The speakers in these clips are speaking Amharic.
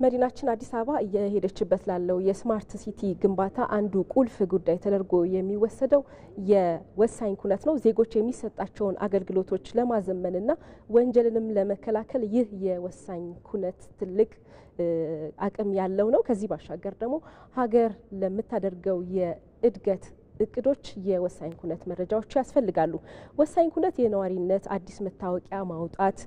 መዲናችን አዲስ አበባ እየሄደችበት ላለው የስማርት ሲቲ ግንባታ አንዱ ቁልፍ ጉዳይ ተደርጎ የሚወሰደው የወሳኝ ኩነት ነው። ዜጎች የሚሰጣቸውን አገልግሎቶች ለማዘመንና ወንጀልንም ለመከላከል ይህ የወሳኝ ኩነት ትልቅ አቅም ያለው ነው። ከዚህ ባሻገር ደግሞ ሀገር ለምታደርገው የእድገት እቅዶች የወሳኝ ኩነት መረጃዎች ያስፈልጋሉ። ወሳኝ ኩነት የነዋሪነት አዲስ መታወቂያ ማውጣት፣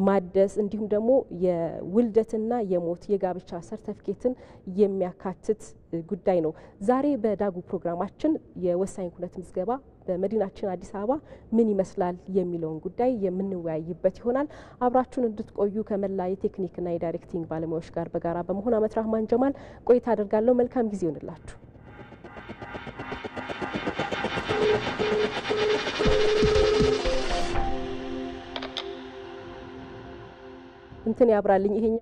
ማደስ እንዲሁም ደግሞ የውልደትና የሞት የጋብቻ ሰርተፊኬትን የሚያካትት ጉዳይ ነው። ዛሬ በዳጉ ፕሮግራማችን የወሳኝ ኩነት ምዝገባ በመዲናችን አዲስ አበባ ምን ይመስላል የሚለውን ጉዳይ የምንወያይበት ይሆናል። አብራችሁን እንድትቆዩ ከመላ የቴክኒክና የዳይሬክቲንግ ባለሙያዎች ጋር በጋራ በመሆን አመት ራህማን ጀማል ቆይታ አደርጋለሁ። መልካም ጊዜ ይሁንላችሁ። እንትን ያብራልኝ ይሄኛ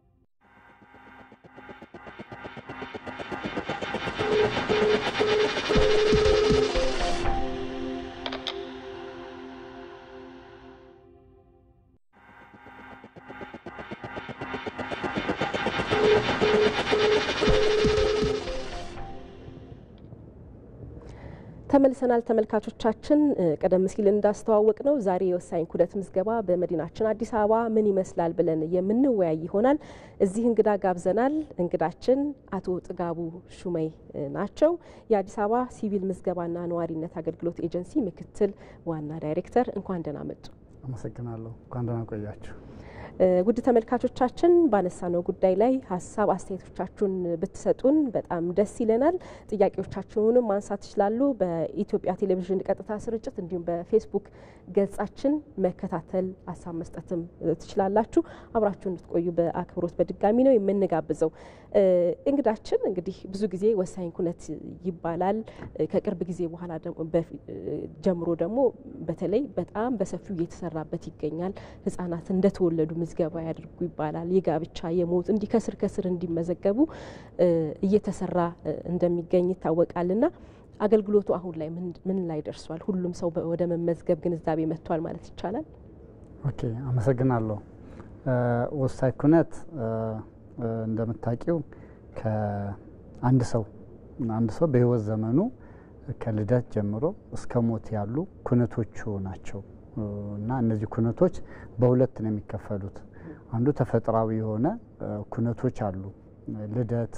ተመልሰናል ተመልካቾቻችን። ቀደም ሲል እንዳስተዋወቅ ነው ዛሬ የወሳኝ ኩነት ምዝገባ በመዲናችን አዲስ አበባ ምን ይመስላል ብለን የምንወያይ ይሆናል። እዚህ እንግዳ ጋብዘናል። እንግዳችን አቶ ጥጋቡ ሹመይ ናቸው። የአዲስ አበባ ሲቪል ምዝገባና ነዋሪነት አገልግሎት ኤጀንሲ ምክትል ዋና ዳይሬክተር። እንኳን ደህና መጡ። አመሰግናለሁ። እንኳን ደህና ቆያችሁ። ውድ ተመልካቾቻችን ባነሳነው ጉዳይ ላይ ሀሳብ አስተያየቶቻችሁን ብትሰጡን በጣም ደስ ይለናል። ጥያቄዎቻችሁንም ማንሳት ይችላሉ። በኢትዮጵያ ቴሌቪዥን ቀጥታ ስርጭት እንዲሁም በፌስቡክ ገጻችን መከታተል ሀሳብ መስጠትም ትችላላችሁ። አብራችሁን እንድትቆዩ በአክብሮት በድጋሚ ነው የምንጋብዘው። እንግዳችን እንግዲህ ብዙ ጊዜ ወሳኝ ኩነት ይባላል። ከቅርብ ጊዜ በኋላ ጀምሮ ደግሞ በተለይ በጣም በሰፊው እየተሰራበት ይገኛል። ህጻናት እንደተወለዱ ምዝገባ ያድርጉ ይባላል። የጋብቻ የሞት እንዲህ ከስር እንዲመዘገቡ እየተሰራ እንደሚገኝ ይታወቃልና አገልግሎቱ አሁን ላይ ምን ላይ ደርሷል? ሁሉም ሰው ወደ መመዝገብ ግንዛቤ መጥቷል ማለት ይቻላል? ኦኬ፣ አመሰግናለሁ። ወሳኝ ኩነት እንደምታውቂው ከአንድ ሰው በህይወት ዘመኑ ከልደት ጀምሮ እስከ ሞት ያሉ ኩነቶቹ ናቸው እና እነዚህ ኩነቶች በሁለት ነው የሚከፈሉት። አንዱ ተፈጥሯዊ የሆነ ኩነቶች አሉ። ልደት፣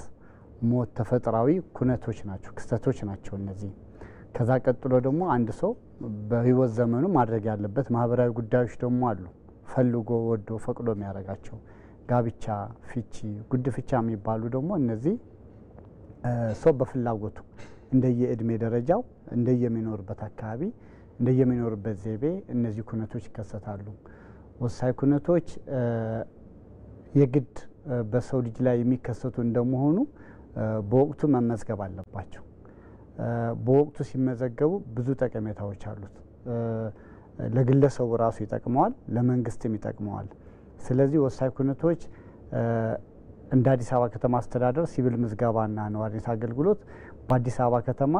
ሞት ተፈጥሯዊ ኩነቶች ናቸው፣ ክስተቶች ናቸው እነዚህ። ከዛ ቀጥሎ ደግሞ አንድ ሰው በህይወት ዘመኑ ማድረግ ያለበት ማህበራዊ ጉዳዮች ደግሞ አሉ። ፈልጎ ወዶ ፈቅዶ የሚያደርጋቸው ጋብቻ፣ ፍቺ፣ ጉድፍቻ የሚባሉ ደግሞ እነዚህ ሰው በፍላጎቱ እንደየእድሜ ደረጃው እንደየሚኖርበት አካባቢ እንደየሚኖርበት ዘይቤ እነዚህ ኩነቶች ይከሰታሉ። ወሳኝ ኩነቶች የግድ በሰው ልጅ ላይ የሚከሰቱ እንደመሆኑ በወቅቱ መመዝገብ አለባቸው። በወቅቱ ሲመዘገቡ ብዙ ጠቀሜታዎች አሉት። ለግለሰቡ ራሱ ይጠቅመዋል፣ ለመንግስትም ይጠቅመዋል። ስለዚህ ወሳኝ ኩነቶች እንደ አዲስ አበባ ከተማ አስተዳደር ሲቪል ምዝገባና ነዋሪነት አገልግሎት በአዲስ አበባ ከተማ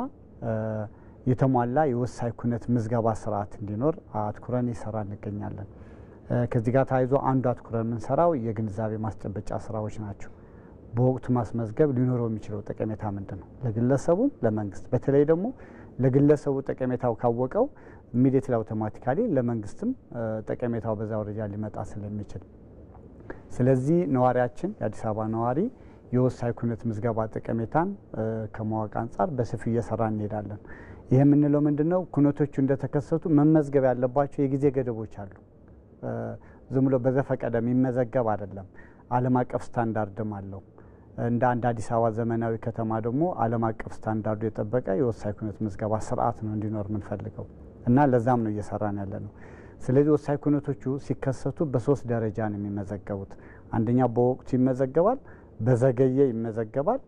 የተሟላ የወሳኝ ኩነት ምዝገባ ስርዓት እንዲኖር አትኩረን እየሰራ እንገኛለን። ከዚህ ጋር ተያይዞ አንዱ አትኩረን የምንሰራው የግንዛቤ ማስጨበጫ ስራዎች ናቸው። በወቅቱ ማስመዝገብ ሊኖረው የሚችለው ጠቀሜታ ምንድን ነው? ለግለሰቡም ለመንግስት። በተለይ ደግሞ ለግለሰቡ ጠቀሜታው ካወቀው ኢሚዲየትሊ አውቶማቲካሊ ለመንግስትም ጠቀሜታው በዛው ደረጃ ሊመጣ ስለሚችል፣ ስለዚህ ነዋሪያችን የአዲስ አበባ ነዋሪ የወሳኝ ኩነት ምዝገባ ጠቀሜታን ከማወቅ አንጻር በሰፊው እየሰራ እንሄዳለን። ይህ የምንለው ምንድነው? ኩነቶቹ እንደተከሰቱ መመዝገብ ያለባቸው የጊዜ ገደቦች አሉ። ዝም ብሎ በዘፈቀደ የሚመዘገብ አይደለም። ዓለም አቀፍ ስታንዳርድም አለው። እንደ አንድ አዲስ አበባ ዘመናዊ ከተማ ደግሞ ዓለም አቀፍ ስታንዳርዱ የጠበቀ የወሳኝ ኩነት ምዝገባ ስርዓት ነው እንዲኖር የምንፈልገው እና ለዛም ነው እየሰራን ያለ ነው። ስለዚህ ወሳኝ ኩነቶቹ ሲከሰቱ በሶስት ደረጃ ነው የሚመዘገቡት። አንደኛ በወቅቱ ይመዘገባል፣ በዘገየ ይመዘገባል፣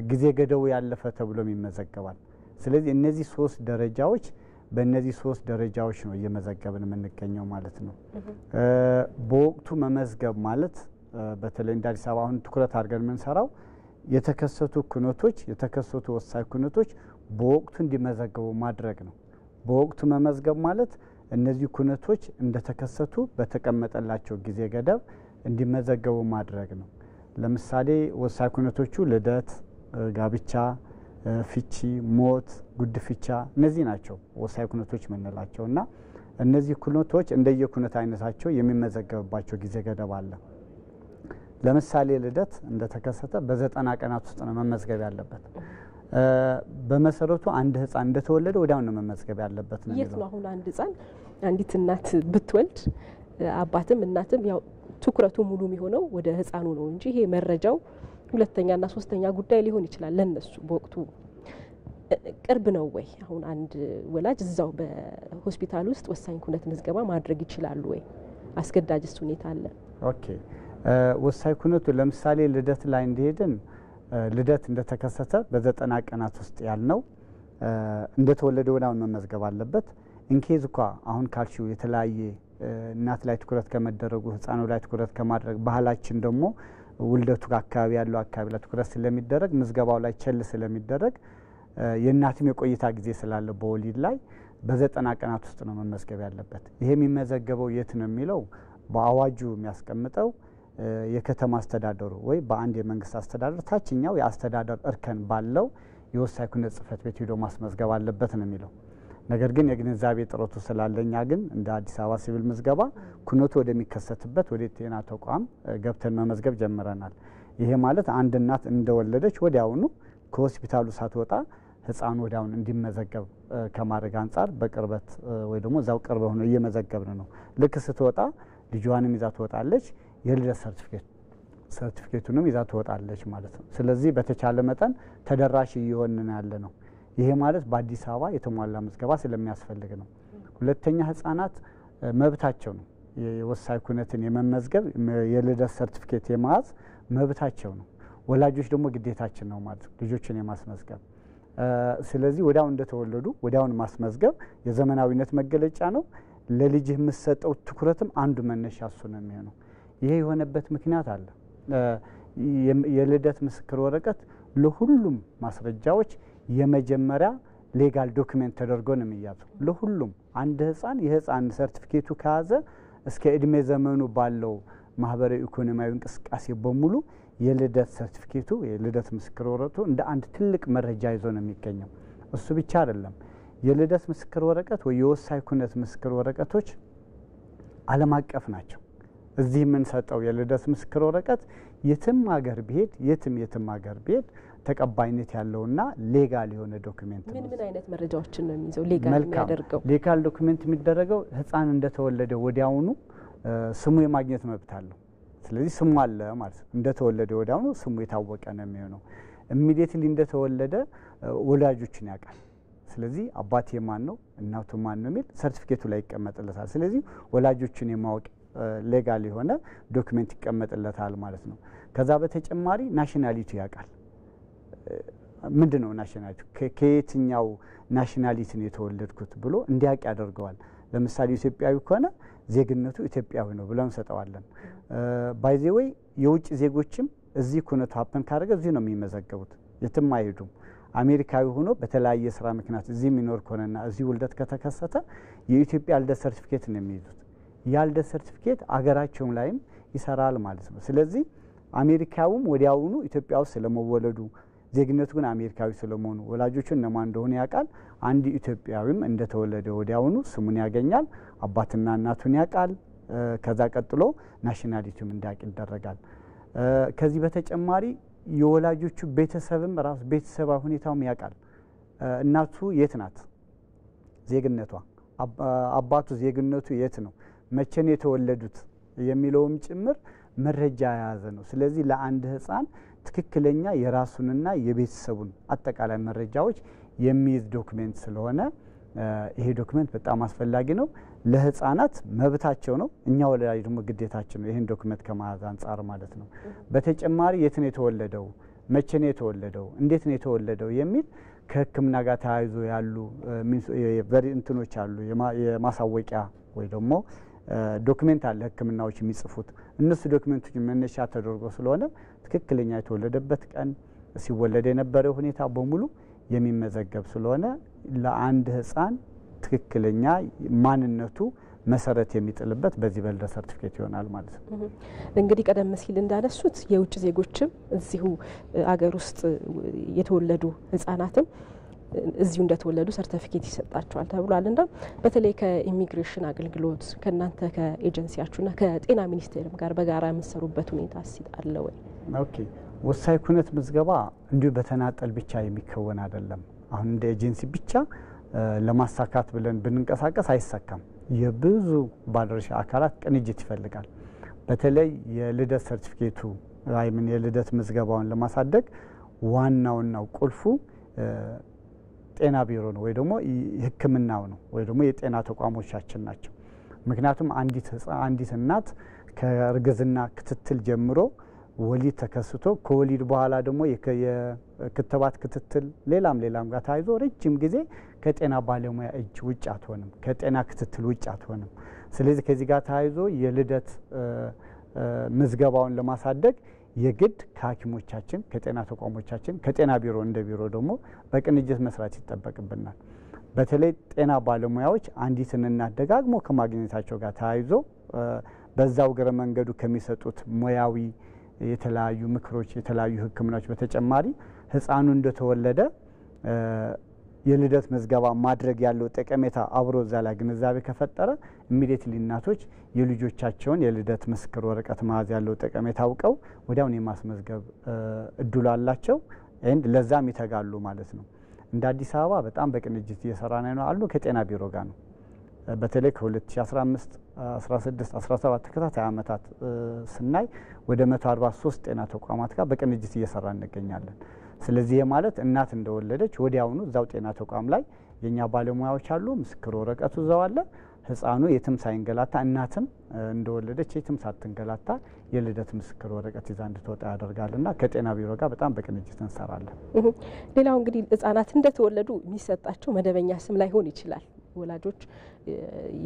ጊዜ ገደቡ ያለፈ ተብሎም ይመዘገባል። ስለዚህ እነዚህ ሶስት ደረጃዎች በእነዚህ ሶስት ደረጃዎች ነው እየመዘገብን የምንገኘው ማለት ነው። በወቅቱ መመዝገብ ማለት በተለይ እንደ አዲስ አበባ አሁን ትኩረት አድርገን የምንሰራው የተከሰቱ ኩነቶች የተከሰቱ ወሳኝ ኩነቶች በወቅቱ እንዲመዘገቡ ማድረግ ነው። በወቅቱ መመዝገብ ማለት እነዚህ ኩነቶች እንደተከሰቱ በተቀመጠላቸው ጊዜ ገደብ እንዲመዘገቡ ማድረግ ነው። ለምሳሌ ወሳኝ ኩነቶቹ ልደት፣ ጋብቻ፣ ፍቺ፣ ሞት፣ ጉድፍቻ እነዚህ ናቸው ወሳኝ ኩነቶች የምንላቸው እና እነዚህ ኩነቶች እንደየኩነት አይነታቸው የሚመዘገብባቸው ጊዜ ገደብ አለ። ለምሳሌ ልደት እንደተከሰተ በ90 ቀናት ውስጥ ነው መመዝገብ ያለበት። በመሰረቱ አንድ ህፃን እንደተወለደ ወዲያው ነው መመዝገብ ያለበት ነው። የት ነው አሁን አንድ ህፃን አንዲት እናት ብትወልድ አባትም እናትም ያው ትኩረቱ ሙሉ የሚሆነው ወደ ህፃኑ ነው እንጂ ይሄ መረጃው ሁለተኛና ሶስተኛ ጉዳይ ሊሆን ይችላል ለነሱ በወቅቱ ቅርብ ነው ወይ? አሁን አንድ ወላጅ እዛው በሆስፒታል ውስጥ ወሳኝ ኩነት ምዝገባ ማድረግ ይችላሉ ወይ? አስገዳጅስ ሁኔታ አለ? ኦኬ ወሳኝ ኩነቱ ለምሳሌ ልደት ላይ እንደሄድን ልደት እንደተከሰተ በ90 ቀናት ውስጥ ያልነው እንደተወለደ ወዲያው መመዝገብ አለበት። ኢንኬዝ እንኳ አሁን ካልሽው የተለያየ እናት ላይ ትኩረት ከመደረጉ ህፃኑ ላይ ትኩረት ከማድረግ ባህላችን ደግሞ ውልደቱ አካባቢ ያለው አካባቢ ላይ ትኩረት ስለሚደረግ ምዝገባው ላይ ቸል ስለሚደረግ የእናትም የቆይታ ጊዜ ስላለ በወሊድ ላይ በ90 ቀናት ውስጥ ነው መመዝገብ ያለበት። ይሄ የሚመዘገበው የት ነው የሚለው በአዋጁ የሚያስቀምጠው የከተማ አስተዳደሩ ወይ በአንድ የመንግስት አስተዳደር ታችኛው የአስተዳደር እርከን ባለው የወሳኝ ኩነት ጽህፈት ቤት ሄዶ ማስመዝገብ አለበት ነው የሚለው። ነገር ግን የግንዛቤ ጥረቱ ስላለኛ ግን እንደ አዲስ አበባ ሲቪል ምዝገባ ኩነቱ ወደሚከሰትበት ወደ ጤና ተቋም ገብተን መመዝገብ ጀምረናል። ይሄ ማለት አንድ እናት እንደወለደች ወዲያውኑ ከሆስፒታሉ ሳትወጣ ህፃኑ ወዲያውኑ እንዲመዘገብ ከማድረግ አንጻር በቅርበት ወይ ደግሞ እዛው ቅርብ ሆኖ እየመዘገብን ነው። ልክ ስትወጣ ልጇንም ይዛ ትወጣለች፣ የልደት ሰርቲፊኬቱንም ይዛ ትወጣለች ማለት ነው። ስለዚህ በተቻለ መጠን ተደራሽ እየሆንን ያለ ነው። ይሄ ማለት በአዲስ አበባ የተሟላ ምዝገባ ስለሚያስፈልግ ነው። ሁለተኛ ህፃናት መብታቸው ነው። የወሳኝ ኩነትን የመመዝገብ የልደት ሰርቲፊኬት የመያዝ መብታቸው ነው። ወላጆች ደግሞ ግዴታችን ነው ማለት ነው ልጆችን የማስመዝገብ። ስለዚህ ወዲያው እንደተወለዱ ወዲያውን ማስመዝገብ የዘመናዊነት መገለጫ ነው። ለልጅ የምሰጠው ትኩረትም አንዱ መነሻ እሱ ነው የሚሆነው። ይሄ የሆነበት ምክንያት አለ። የልደት ምስክር ወረቀት ለሁሉም ማስረጃዎች የመጀመሪያ ሌጋል ዶክመንት ተደርጎ ነው የሚያዘው። ለሁሉም አንድ ህፃን የህፃን ሰርቲፊኬቱ ከያዘ እስከ እድሜ ዘመኑ ባለው ማህበራዊ ኢኮኖሚያዊ እንቅስቃሴ በሙሉ የልደት ሰርቲፊኬቱ የልደት ምስክር ወረቀቱ እንደ አንድ ትልቅ መረጃ ይዞ ነው የሚገኘው። እሱ ብቻ አይደለም። የልደት ምስክር ወረቀት ወይ የወሳኝ ኩነት ምስክር ወረቀቶች ዓለም አቀፍ ናቸው። እዚህ የምንሰጠው የልደት ምስክር ወረቀት የትም ሀገር ቢሄድ የትም ሀገር ቢሄድ ተቀባይነት ያለውና ሌጋል የሆነ ዶክመንት ነው። ምን አይነት መረጃዎችን ነው የሚይዘው ሌጋል የሚያደርገው? ሌጋል ዶክመንት የሚደረገው ህፃን እንደተወለደ ወዲያውኑ ስሙ የማግኘት መብት አለው። ስለዚህ ስሙ አለ ማለት ነው። እንደተወለደ ወዲያውኑ ስሙ የታወቀ ነው የሚሆነው። ኢሚዲየትሊ እንደተወለደ ወላጆችን ያውቃል። ስለዚህ አባቴ ማን ነው እናቱ ማን ነው የሚል ሰርቲፊኬቱ ላይ ይቀመጥለታል። ስለዚህ ወላጆችን የማወቅ ሌጋል የሆነ ዶክመንት ይቀመጥለታል ማለት ነው። ከዛ በተጨማሪ ናሽናሊቲ ያውቃል። ምንድነው ናሽናሊቲ? ከየትኛው ናሽናሊቲ ነው የተወለድኩት ብሎ እንዲያውቅ ያደርገዋል። ለምሳሌ ኢትዮጵያዊ ከሆነ ዜግነቱ ኢትዮጵያዊ ነው ብለን እንሰጠዋለን። ባይ ዘ ዌይ የውጭ ዜጎችም እዚህ ኩነቱ ሀፕን ካደረገ እዚህ ነው የሚመዘገቡት፣ የትም አይሄዱም። አሜሪካዊ ሆኖ በተለያየ ስራ ምክንያት እዚህ የሚኖር ከሆነና እዚህ ውልደት ከተከሰተ የኢትዮጵያ ልደት ሰርቲፊኬት ነው የሚይዙት። ያ ልደት ሰርቲፊኬት አገራቸውም ላይም ይሰራል ማለት ነው። ስለዚህ አሜሪካውም ወዲያውኑ ኢትዮጵያ ውስጥ ስለመወለዱ ዜግነቱ ግን አሜሪካዊ ስለመሆኑ ወላጆቹ እነማን እንደሆነ ያውቃል። አንድ ኢትዮጵያዊም እንደተወለደ ወዲያውኑ ስሙን ያገኛል፣ አባትና እናቱን ያውቃል። ከዛ ቀጥሎ ናሽናሊቲውም እንዲያውቅ ይደረጋል። ከዚህ በተጨማሪ የወላጆቹ ቤተሰብም ራሱ ቤተሰባዊ ሁኔታውም ያውቃል። እናቱ የት ናት ዜግነቷ፣ አባቱ ዜግነቱ የት ነው፣ መቼ ነው የተወለዱት የሚለውም ጭምር መረጃ የያዘ ነው። ስለዚህ ለአንድ ህፃን ትክክለኛ የራሱንና የቤተሰቡን አጠቃላይ መረጃዎች የሚይዝ ዶክመንት ስለሆነ ይሄ ዶክመንት በጣም አስፈላጊ ነው። ለህፃናት መብታቸው ነው፣ እኛ ወላጅ ደግሞ ግዴታችን ነው ይሄን ዶክመንት ከመያዝ አንጻር ማለት ነው። በተጨማሪ የት ነው የተወለደው፣ መቼ ነው የተወለደው፣ እንዴት ነው የተወለደው የሚል ከህክምና ጋር ተያይዞ ያሉ እንትኖች አሉ። የማሳወቂያ ወይ ደግሞ ዶክመንት አለ ህክምናዎች የሚጽፉት። እነሱ ዶክመንቶች መነሻ ተደርጎ ስለሆነ ትክክለኛ የተወለደበት ቀን፣ ሲወለድ የነበረው ሁኔታ በሙሉ የሚመዘገብ ስለሆነ ለአንድ ህፃን ትክክለኛ ማንነቱ መሰረት የሚጥልበት በዚህ በልደት ሰርቲፊኬት ይሆናል ማለት ነው። እንግዲህ ቀደም ሲል እንዳነሱት የውጭ ዜጎችም እዚሁ አገር ውስጥ የተወለዱ ህጻናትም እዚሁ እንደተወለዱ ሰርቲፊኬት ይሰጣቸዋል ተብሏል። እና በተለይ ከኢሚግሬሽን አገልግሎት ከናንተ ከኤጀንሲያችሁና ከጤና ሚኒስቴርም ጋር በጋራ የምትሰሩበት ሁኔታ አለ ወይ? ኦኬ ወሳኝ ኩነት ምዝገባ እንዲሁ በተናጠል ብቻ የሚከወን አይደለም። አሁን እንደ ኤጀንሲ ብቻ ለማሳካት ብለን ብንንቀሳቀስ አይሳካም። የብዙ ባለድርሻ አካላት ቅንጅት ይፈልጋል። በተለይ የልደት ሰርቲፊኬቱ አይምን የልደት ምዝገባውን ለማሳደግ ዋናው ቁልፉ ጤና ቢሮ ነው ወይ ደግሞ ሕክምናው ነው ወይ ደግሞ የጤና ተቋሞቻችን ናቸው። ምክንያቱም አንዲት እናት ከእርግዝና ክትትል ጀምሮ ወሊድ ተከስቶ ከወሊድ በኋላ ደግሞ የክትባት ክትትል ሌላም ጋር ታይዞ ረጅም ጊዜ ከጤና ባለሙያ እጅ ውጭ አትሆንም፣ ከጤና ክትትል ውጭ አትሆንም። ስለዚህ ከዚህ ጋር ታይዞ የልደት ምዝገባውን ለማሳደግ የግድ ከሐኪሞቻችን ከጤና ተቋሞቻችን ከጤና ቢሮ እንደ ቢሮ ደግሞ በቅንጅት መስራት ይጠበቅብናል። በተለይ ጤና ባለሙያዎች አንዲትን እናት ደጋግሞ ከማግኘታቸው ጋር ተያይዞ በዛው እግረ መንገዱ ከሚሰጡት ሙያዊ የተለያዩ ምክሮች የተለያዩ ሕክምናዎች በተጨማሪ ህፃኑ እንደተወለደ የልደት ምዝገባ ማድረግ ያለው ጠቀሜታ አብሮ እዛ ላይ ግንዛቤ ከፈጠረ ኢሚዲየትሊ እናቶች የልጆቻቸውን የልደት ምስክር ወረቀት መያዝ ያለው ጠቀሜታ አውቀው ወዲያውኑ የማስመዝገብ እድሉ አላቸው ኤንድ ለዛም ይተጋሉ ማለት ነው። እንደ አዲስ አበባ በጣም በቅንጅት እየሰራን ነው አሉ ከጤና ቢሮ ጋር ነው። በተለይ ከ2015 16 17 ተከታታይ አመታት ስናይ ወደ 143 ጤና ተቋማት ጋር በቅንጅት እየሰራ እንገኛለን። ስለዚህ ማለት እናት እንደወለደች ወዲያውኑ እዛው ጤና ተቋም ላይ የኛ ባለሙያዎች አሉ፣ ምስክር ወረቀቱ እዛው አለ። ህፃኑ የትም ሳይንገላታ እናትም እንደወለደች የትም ሳትንገላታ የልደት ምስክር ወረቀት ይዛ እንድትወጣ ያደርጋልና ከጤና ቢሮ ጋር በጣም በቅንጅት እንሰራለን። ሌላው እንግዲህ ህፃናት እንደተወለዱ የሚሰጣቸው መደበኛ ስም ላይሆን ይችላል። ወላጆች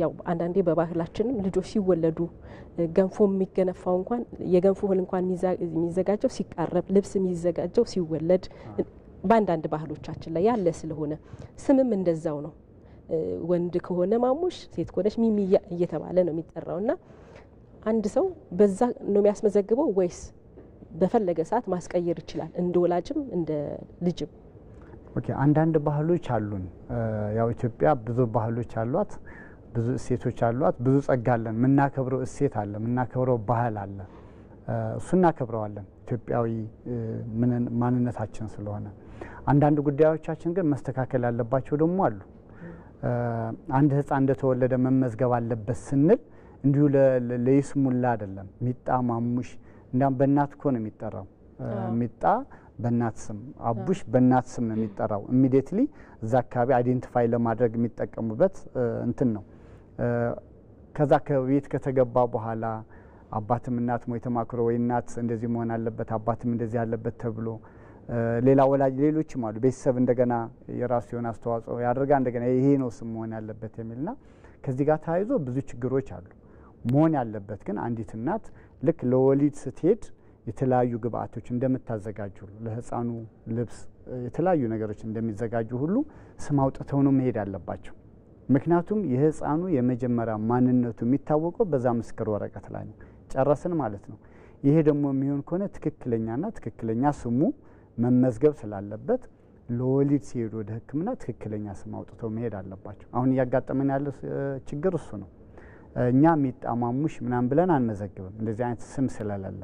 ያው አንዳንዴ በባህላችንም ልጆች ሲወለዱ ገንፎ የሚገነፋው እንኳን የገንፎ እህል እንኳን የሚዘጋጀው ሲቃረብ ልብስ የሚዘጋጀው ሲወለድ በአንዳንድ ባህሎቻችን ላይ ያለ ስለሆነ ስምም እንደዛው ነው። ወንድ ከሆነ ማሙሽ፣ ሴት ከሆነች ሚሚ እየተባለ ነው የሚጠራውና አንድ ሰው በዛ ነው የሚያስመዘግበው ወይስ በፈለገ ሰዓት ማስቀየር ይችላል? እንደ ወላጅም እንደ ልጅም። ኦኬ አንዳንድ ባህሎች አሉን። ያው ኢትዮጵያ ብዙ ባህሎች አሏት፣ ብዙ እሴቶች አሏት፣ ብዙ ጸጋ አለን። ምናከብረው እሴት አለ፣ ምናከብረው ባህል አለ። እሱ እናከብረዋለን ኢትዮጵያዊ ማንነታችን ስለሆነ። አንዳንድ ጉዳዮቻችን ግን መስተካከል ያለባቸው ደግሞ አሉ። አንድ ህፃን እንደተወለደ መመዝገብ አለበት ስንል እንዲሁ ለይስሙላ አይደለም። ሚጣ ማሙሽ እንዳም በእናት እኮ ነው የሚጠራው። ሚጣ በእናት ስም፣ አቡሽ በእናት ስም ነው የሚጠራው። ኢሚዲየትሊ እዛ አካባቢ አይዴንቲፋይ ለማድረግ የሚጠቀሙበት እንትን ነው። ከዛ ከቤት ከተገባ በኋላ አባትም እናትም ወይ ተማክሮ ወይ እናት እንደዚህ መሆን አለበት አባትም እንደዚህ አለበት ተብሎ ሌላ ወላጅ ሌሎችም አሉ ቤተሰብ እንደገና የራሱ የሆነ አስተዋጽኦ ያደርጋ እንደገና ይሄ ነው ስም መሆን ያለበት የሚልና ከዚህ ጋር ተያይዞ ብዙ ችግሮች አሉ። መሆን ያለበት ግን አንዲት እናት ልክ ለወሊድ ስትሄድ የተለያዩ ግብአቶች እንደምታዘጋጁ ለህፃኑ ልብስ የተለያዩ ነገሮች እንደሚዘጋጁ ሁሉ ስም አውጥተው ነው መሄድ ያለባቸው። ምክንያቱም የህፃኑ የመጀመሪያ ማንነቱ የሚታወቀው በዛ ምስክር ወረቀት ላይ ነው። ጨረስን ማለት ነው። ይሄ ደግሞ የሚሆን ከሆነ ትክክለኛና ትክክለኛ ስሙ መመዝገብ ስላለበት ለወሊድ ሲሄዱ ወደ ሕክምና ትክክለኛ ስም አውጥተው መሄድ አለባቸው። አሁን እያጋጠመን ያለው ችግር እሱ ነው። እኛ ሚጣማሙሽ ምናምን ብለን አንመዘግብም እንደዚህ አይነት ስም ስለሌለ።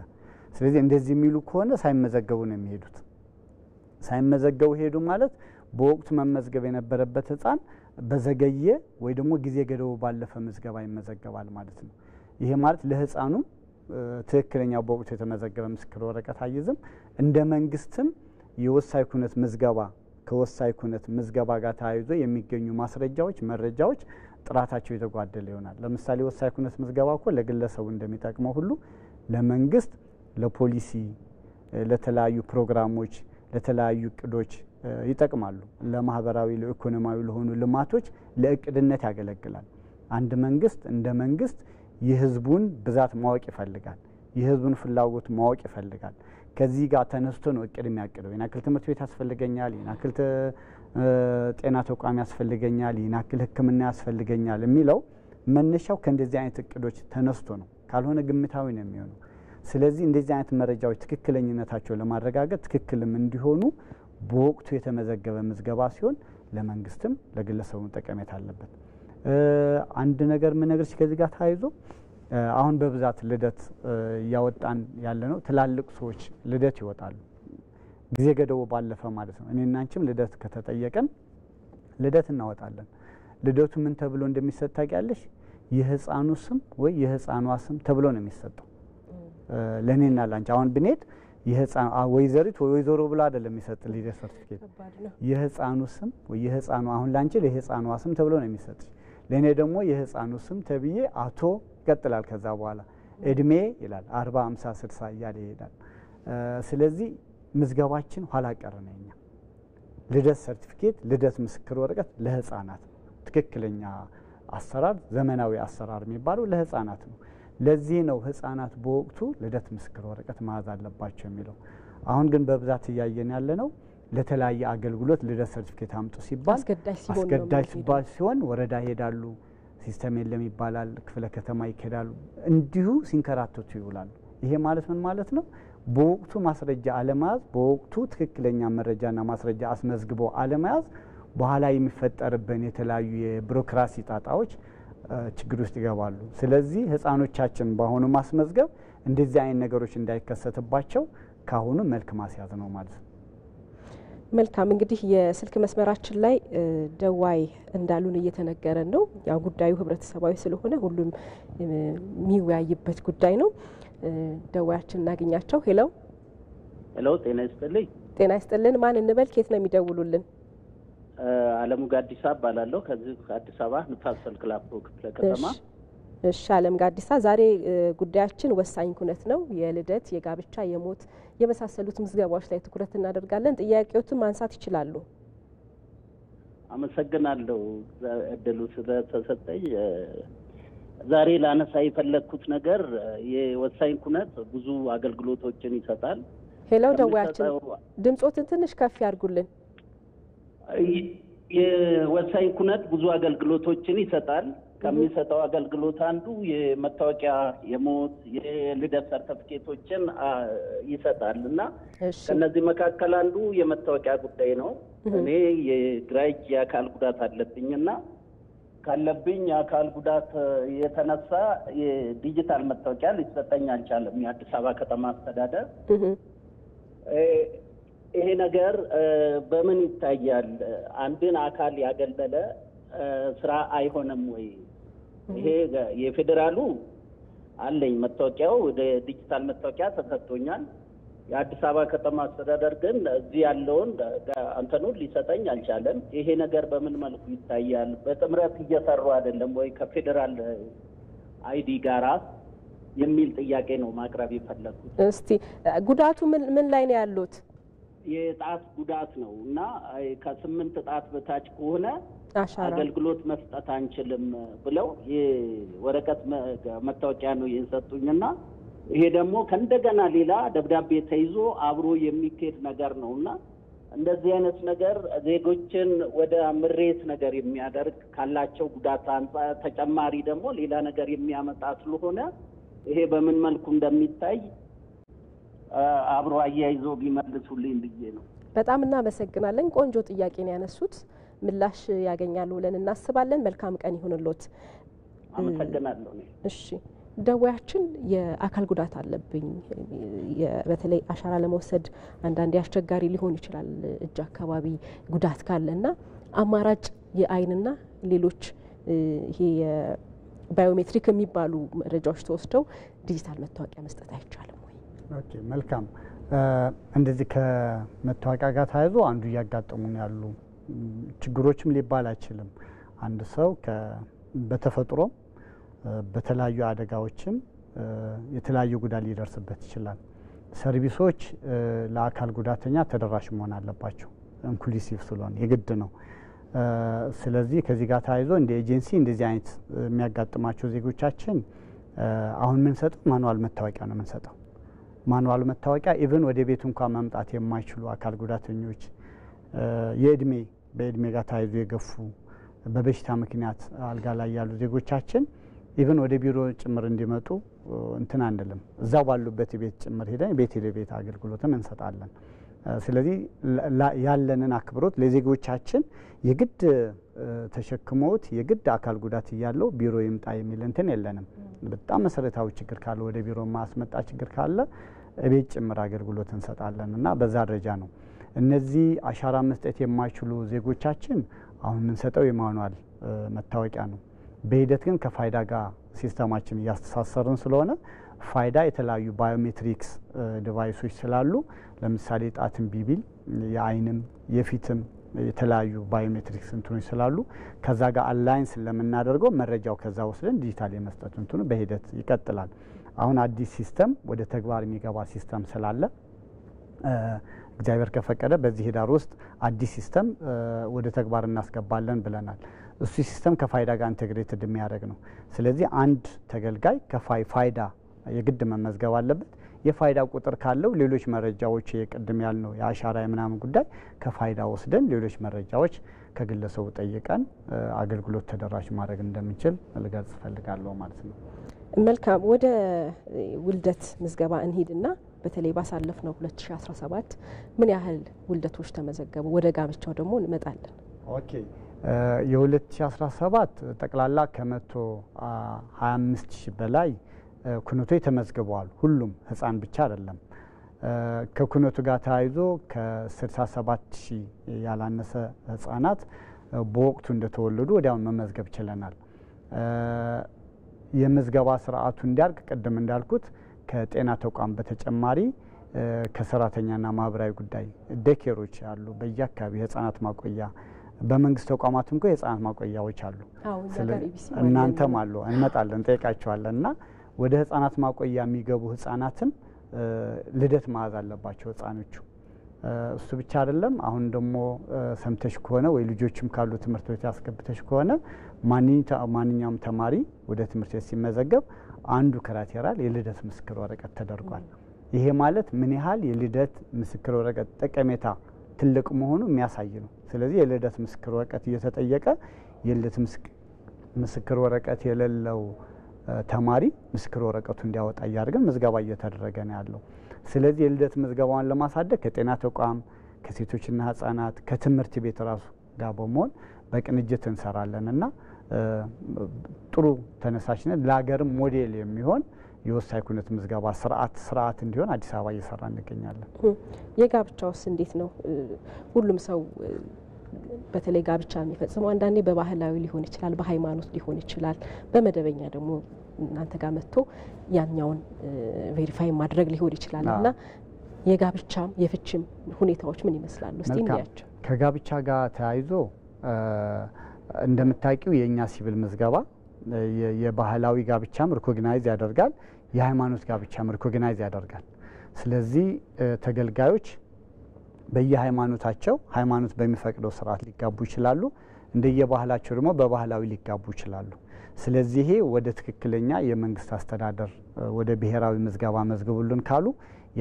ስለዚህ እንደዚህ የሚሉ ከሆነ ሳይመዘገቡ ነው የሚሄዱት። ሳይመዘገቡ ሄዱ ማለት በወቅቱ መመዝገብ የነበረበት ህፃን በዘገየ ወይ ደግሞ ጊዜ ገደቡ ባለፈ ምዝገባ ይመዘገባል ማለት ነው። ይሄ ማለት ለህፃኑ ትክክለኛ በወቅቱ የተመዘገበ ምስክር ወረቀት አይዝም። እንደ መንግስትም የወሳኝ ኩነት ምዝገባ ከወሳኝ ኩነት ምዝገባ ጋር ተያይዞ የሚገኙ ማስረጃዎች መረጃዎች ጥራታቸው የተጓደለ ይሆናል። ለምሳሌ ወሳኝ ኩነት ምዝገባ እኮ ለግለሰቡ እንደሚጠቅመው ሁሉ ለመንግስት ለፖሊሲ ለተለያዩ ፕሮግራሞች ለተለያዩ እቅዶች ይጠቅማሉ። ለማህበራዊ ለኢኮኖሚያዊ ለሆኑ ልማቶች ለእቅድነት ያገለግላል። አንድ መንግስት እንደ መንግስት የህዝቡን ብዛት ማወቅ ይፈልጋል። የህዝቡን ፍላጎት ማወቅ ይፈልጋል። ከዚህ ጋር ተነስቶ ነው እቅድ የሚያቅደው። የናክል ትምህርት ቤት ያስፈልገኛል፣ የናክል ጤና ተቋም ያስፈልገኛል፣ ይናክል ሕክምና ያስፈልገኛል የሚለው መነሻው ከእንደዚህ አይነት እቅዶች ተነስቶ ነው። ካልሆነ ግምታዊ ነው የሚሆነው። ስለዚህ እንደዚህ አይነት መረጃዎች ትክክለኝነታቸው ለማረጋገጥ ትክክልም እንዲሆኑ በወቅቱ የተመዘገበ ምዝገባ ሲሆን ለመንግስትም ለግለሰቡም ጠቀሜታ አለበት። አንድ ነገር ምን ነገር ከዚህ ጋር ተያይዞ አሁን በብዛት ልደት እያወጣን ያለ ነው። ትላልቅ ሰዎች ልደት ይወጣሉ ጊዜ ገደቡ ባለፈ ማለት ነው። እኔና አንቺም ልደት ከተጠየቀን ልደት እናወጣለን። ልደቱ ምን ተብሎ እንደሚሰጥ ታውቂያለሽ? የህፃኑ ስም ወይ የህፃኗ ስም ተብሎ ነው የሚሰጠው። ለኔና ላንቺ አሁን ብንሄድ የህፃን ወይዘሪት ወይ ወይዘሮ ብሎ አይደለም የሚሰጥ ልደት ሰርቲፊኬት። የህፃኑ ስም ወይ የህፃኑ አሁን ላንቺ ለህፃኗ ስም ተብሎ ነው የሚሰጥ። ለኔ ደግሞ የህፃኑ ስም ተብዬ አቶ ይቀጥላል። ከዛ በኋላ እድሜ ይላል 40 50 60 እያለ ይሄዳል። ስለዚህ ምዝገባችን ኋላ ቀር ነው። እኛ ልደት ሰርቲፊኬት ልደት ምስክር ወረቀት ለህፃናት ትክክለኛ አሰራር ዘመናዊ አሰራር የሚባለው ለህፃናት ነው። ለዚህ ነው ህፃናት በወቅቱ ልደት ምስክር ወረቀት መያዝ አለባቸው የሚለው። አሁን ግን በብዛት እያየን ያለ ነው ለተለያየ አገልግሎት ልደት ሰርቲፊኬት አምጡ ሲባል አስገዳጅ ሲሆን ወረዳ ይሄዳሉ፣ ሲስተም የለም ይባላል፣ ክፍለ ከተማ ይሄዳሉ፣ እንዲሁ ሲንከራተቱ ይውላሉ። ይሄ ማለት ምን ማለት ነው? በወቅቱ ማስረጃ አለመያዝ፣ በወቅቱ ትክክለኛ መረጃና ማስረጃ አስመዝግቦ አለመያዝ በኋላ የሚፈጠርብን የተለያዩ የቢሮክራሲ ጣጣዎች ችግር ውስጥ ይገባሉ። ስለዚህ ህፃኖቻችን በአሁኑ ማስመዝገብ እንደዚህ አይነት ነገሮች እንዳይከሰትባቸው ካሁኑ መልክ ማስያዝ ነው ማለት ነው። መልካም እንግዲህ የስልክ መስመራችን ላይ ደዋይ እንዳሉን እየተነገረን ነው። ያው ጉዳዩ ህብረተሰባዊ ስለሆነ ሁሉም የሚወያይበት ጉዳይ ነው። ደዋያችን እናገኛቸው። ሄሎ ጤና ይስጥልኝ። ጤና ይስጥልን። ማን እንበል? ከየት ነው የሚደውሉልን? አለሙ ጋዲሳ እባላለሁ ከዚህ ከአዲስ አበባ ንፋስ ስልክ ላፍቶ ክፍለ ከተማ። እሺ አለም ጋዲሳ፣ ዛሬ ጉዳያችን ወሳኝ ኩነት ነው። የልደት፣ የጋብቻ፣ የሞት የመሳሰሉት ምዝገባዎች ላይ ትኩረት እናደርጋለን። ጥያቄዎችን ማንሳት ይችላሉ። አመሰግናለሁ እድሉ ስለተሰጠኝ። ዛሬ ላነሳ የፈለኩት ነገር የወሳኝ ኩነት ብዙ አገልግሎቶችን ይሰጣል። ሄሎ ደዋያችን ድምጾትን ትንሽ ከፍ ያርጉልን። የወሳኝ ኩነት ብዙ አገልግሎቶችን ይሰጣል። ከሚሰጠው አገልግሎት አንዱ የመታወቂያ፣ የሞት፣ የልደት ሰርተፊኬቶችን ይሰጣል እና ከነዚህ መካከል አንዱ የመታወቂያ ጉዳይ ነው። እኔ የግራ እጅ የአካል ጉዳት አለብኝና ካለብኝ የአካል ጉዳት የተነሳ የዲጂታል መታወቂያ ሊሰጠኝ አልቻለም የአዲስ አበባ ከተማ አስተዳደር። ይሄ ነገር በምን ይታያል? አንድን አካል ያገለለ ስራ አይሆንም ወይ? ይሄ የፌዴራሉ አለኝ መታወቂያው ወደ ዲጂታል መታወቂያ ተሰጥቶኛል። የአዲስ አበባ ከተማ አስተዳደር ግን እዚህ ያለውን አንተኑን ሊሰጠኝ አልቻለም። ይሄ ነገር በምን መልኩ ይታያል? በጥምረት እየሰሩ አይደለም ወይ ከፌዴራል አይዲ ጋራ የሚል ጥያቄ ነው ማቅረብ የፈለኩት። እስቲ ጉዳቱ ምን ላይ ነው ያሉት? የጣት ጉዳት ነው እና ከ8 ጣት በታች ከሆነ አገልግሎት መስጠት አንችልም ብለው የወረቀት መታወቂያ ነው የሰጡኝና ይሄ ደግሞ ከእንደገና ሌላ ደብዳቤ ተይዞ አብሮ የሚኬድ ነገር ነውና እንደዚህ አይነት ነገር ዜጎችን ወደ ምሬት ነገር የሚያደርግ ካላቸው ጉዳት አንጻር ተጨማሪ ደግሞ ሌላ ነገር የሚያመጣ ስለሆነ ይሄ በምን መልኩ እንደሚታይ አብሮ አያይዞ ቢመልሱልኝ ብዬ ነው። በጣም እናመሰግናለን። ቆንጆ ጥያቄ ነው ያነሱት። ምላሽ ያገኛሉ ብለን እናስባለን። መልካም ቀን ይሁንልዎት። አመሰግናለሁ። እሺ ደዋያችን የአካል ጉዳት አለብኝ፣ በተለይ አሻራ ለመውሰድ አንዳንዴ አስቸጋሪ ሊሆን ይችላል እጅ አካባቢ ጉዳት ካለና አማራጭ የአይንና ሌሎች ይሄ የባዮሜትሪክ የሚባሉ መረጃዎች ተወስደው ዲጂታል መታወቂያ መስጠት አይቻልም ወይ? ኦኬ መልካም። እንደዚህ ከመታወቂያ ጋር ተያይዞ አንዱ እያጋጠሙን ያሉ ችግሮችም ሊባል አይችልም። አንድ ሰው በተፈጥሮ በተለያዩ አደጋዎችም የተለያዩ ጉዳት ሊደርስበት ይችላል። ሰርቪሶች ለአካል ጉዳተኛ ተደራሽ መሆን አለባቸው። ኢንክሉሲቭ ስለሆነ የግድ ነው። ስለዚህ ከዚህ ጋር ተያይዞ እንደ ኤጀንሲ እንደዚህ አይነት የሚያጋጥማቸው ዜጎቻችን አሁን የምንሰጠው ማኑዋል መታወቂያ ነው የምንሰጠው። ማኑዋል መታወቂያ ኢቭን ወደ ቤቱ እንኳን መምጣት የማይችሉ አካል ጉዳተኞች፣ የእድሜ በእድሜ ጋር ተያይዞ የገፉ በበሽታ ምክንያት አልጋ ላይ ያሉ ዜጎቻችን ኢቭን ወደ ቢሮ ጭምር እንዲመጡ እንትን አንልም። እዛው ባሉበት ቤት ጭምር ሄደን ቤት ለቤት አገልግሎትም እንሰጣለን። ስለዚህ ያለንን አክብሮት ለዜጎቻችን የግድ ተሸክሞት የግድ አካል ጉዳት ያለው ቢሮ ይምጣ የሚል እንትን የለንም። በጣም መሰረታዊ ችግር ካለ ወደ ቢሮ ማስመጣ ችግር ካለ ቤት ጭምር አገልግሎት እንሰጣለን እና በዛ ደረጃ ነው። እነዚህ አሻራ መስጠት የማይችሉ ዜጎቻችን አሁን የምንሰጠው የማኑዋል መታወቂያ ነው። በሂደት ግን ከፋይዳ ጋር ሲስተማችን እያስተሳሰርን ስለሆነ ፋይዳ የተለያዩ ባዮሜትሪክስ ዲቫይሶች ስላሉ ለምሳሌ ጣትን ቢቢል የአይንም የፊትም የተለያዩ ባዮሜትሪክስ እንትኖች ስላሉ ከዛ ጋር አላይንስ ለምናደርገው መረጃው ከዛ ወስደን ዲጂታል የመስጠት እንትኑ በሂደት ይቀጥላል። አሁን አዲስ ሲስተም ወደ ተግባር የሚገባ ሲስተም ስላለ እግዚአብሔር ከፈቀደ በዚህ ሂዳር ውስጥ አዲስ ሲስተም ወደ ተግባር እናስገባለን ብለናል። እሱ ሲስተም ከፋይዳ ጋር ኢንቴግሬትድ የሚያደርግ ነው። ስለዚህ አንድ ተገልጋይ ከፋይዳ የግድ መመዝገብ አለበት። የፋይዳ ቁጥር ካለው ሌሎች መረጃዎች የቅድም ያልነው የአሻራ የምናምን ጉዳይ ከፋይዳ ወስደን ሌሎች መረጃዎች ከግለሰቡ ጠይቀን አገልግሎት ተደራሽ ማድረግ እንደምንችል ልገልጽ እፈልጋለሁ ማለት ነው። መልካም። ወደ ውልደት ምዝገባ እንሂድና በተለይ ባሳለፍነው 2017 ምን ያህል ውልደቶች ተመዘገቡ? ወደ ጋብቻው ደግሞ እንመጣለን። ኦኬ። የ2017 ጠቅላላ ከ125 ሺህ በላይ ኩነቶች ተመዝግበዋል። ሁሉም ህፃን ብቻ አይደለም። ከኩነቱ ጋር ተያይዞ ከ67 ሺህ ያላነሰ ህፃናት በወቅቱ እንደተወለዱ ወዲያውን መመዝገብ ችለናል። የምዝገባ ስርዓቱ እንዲያልቅ ቅድም እንዳልኩት ከጤና ተቋም በተጨማሪ ከሰራተኛና ማህበራዊ ጉዳይ ዴኬሮች አሉ በየአካባቢ ህፃናት ማቆያ በመንግስት ተቋማትም እኮ የህፃናት ማቆያዎች አሉ። እናንተም አሉ እንመጣለን እንጠይቃቸዋለን። እና ወደ ህፃናት ማቆያ የሚገቡ ህፃናትን ልደት መያዝ አለባቸው ህፃኖቹ። እሱ ብቻ አይደለም። አሁን ደግሞ ሰምተሽ ከሆነ ወይ ልጆችም ካሉ ትምህርት ቤት ያስገብተሽ ከሆነ ማንኛውም ተማሪ ወደ ትምህርት ቤት ሲመዘገብ አንዱ ክራይቴሪያ የልደት ምስክር ወረቀት ተደርጓል። ይሄ ማለት ምን ያህል የልደት ምስክር ወረቀት ጠቀሜታ ትልቅ መሆኑ የሚያሳይ ነው። ስለዚህ የልደት ምስክር ወረቀት እየተጠየቀ የልደት ምስክር ወረቀት የሌለው ተማሪ ምስክር ወረቀቱ እንዲያወጣ እያደረገን ምዝገባ እየተደረገ ነው ያለው። ስለዚህ የልደት ምዝገባውን ለማሳደግ ከጤና ተቋም ከሴቶችና ህፃናት ከትምህርት ቤት ራሱ ጋር በመሆን በቅንጅት እንሰራለን እና ጥሩ ተነሳሽነት ለሀገርም ሞዴል የሚሆን የወሳኝ ኩነት ምዝገባ ስርዓት እንዲሆን አዲስ አበባ እየሰራ እንገኛለን። የጋብቻውስ እንዴት ነው? ሁሉም ሰው በተለይ ጋብቻ የሚፈጽመው አንዳንዴ በባህላዊ ሊሆን ይችላል፣ በሃይማኖት ሊሆን ይችላል፣ በመደበኛ ደግሞ እናንተ ጋር መጥቶ ያኛውን ቬሪፋይ ማድረግ ሊሆን ይችላል እና የጋብቻም የፍችም ሁኔታዎች ምን ይመስላሉ? እስቲ እንያቸው። ከጋብቻ ጋር ተያይዞ እንደምታውቂው የኛ ሲቪል ምዝገባ የባህላዊ ጋብቻም ሪኮግናይዝ ያደርጋል፣ የሃይማኖት ጋብቻም ሪኮግናይዝ ያደርጋል። ስለዚህ ተገልጋዮች በየሃይማኖታቸው ሃይማኖት በሚፈቅደው ስርዓት ሊጋቡ ይችላሉ፣ እንደየባህላቸው ደግሞ በባህላዊ ሊጋቡ ይችላሉ። ስለዚህ ወደ ትክክለኛ የመንግስት አስተዳደር ወደ ብሔራዊ ምዝገባ መዝግቡልን ካሉ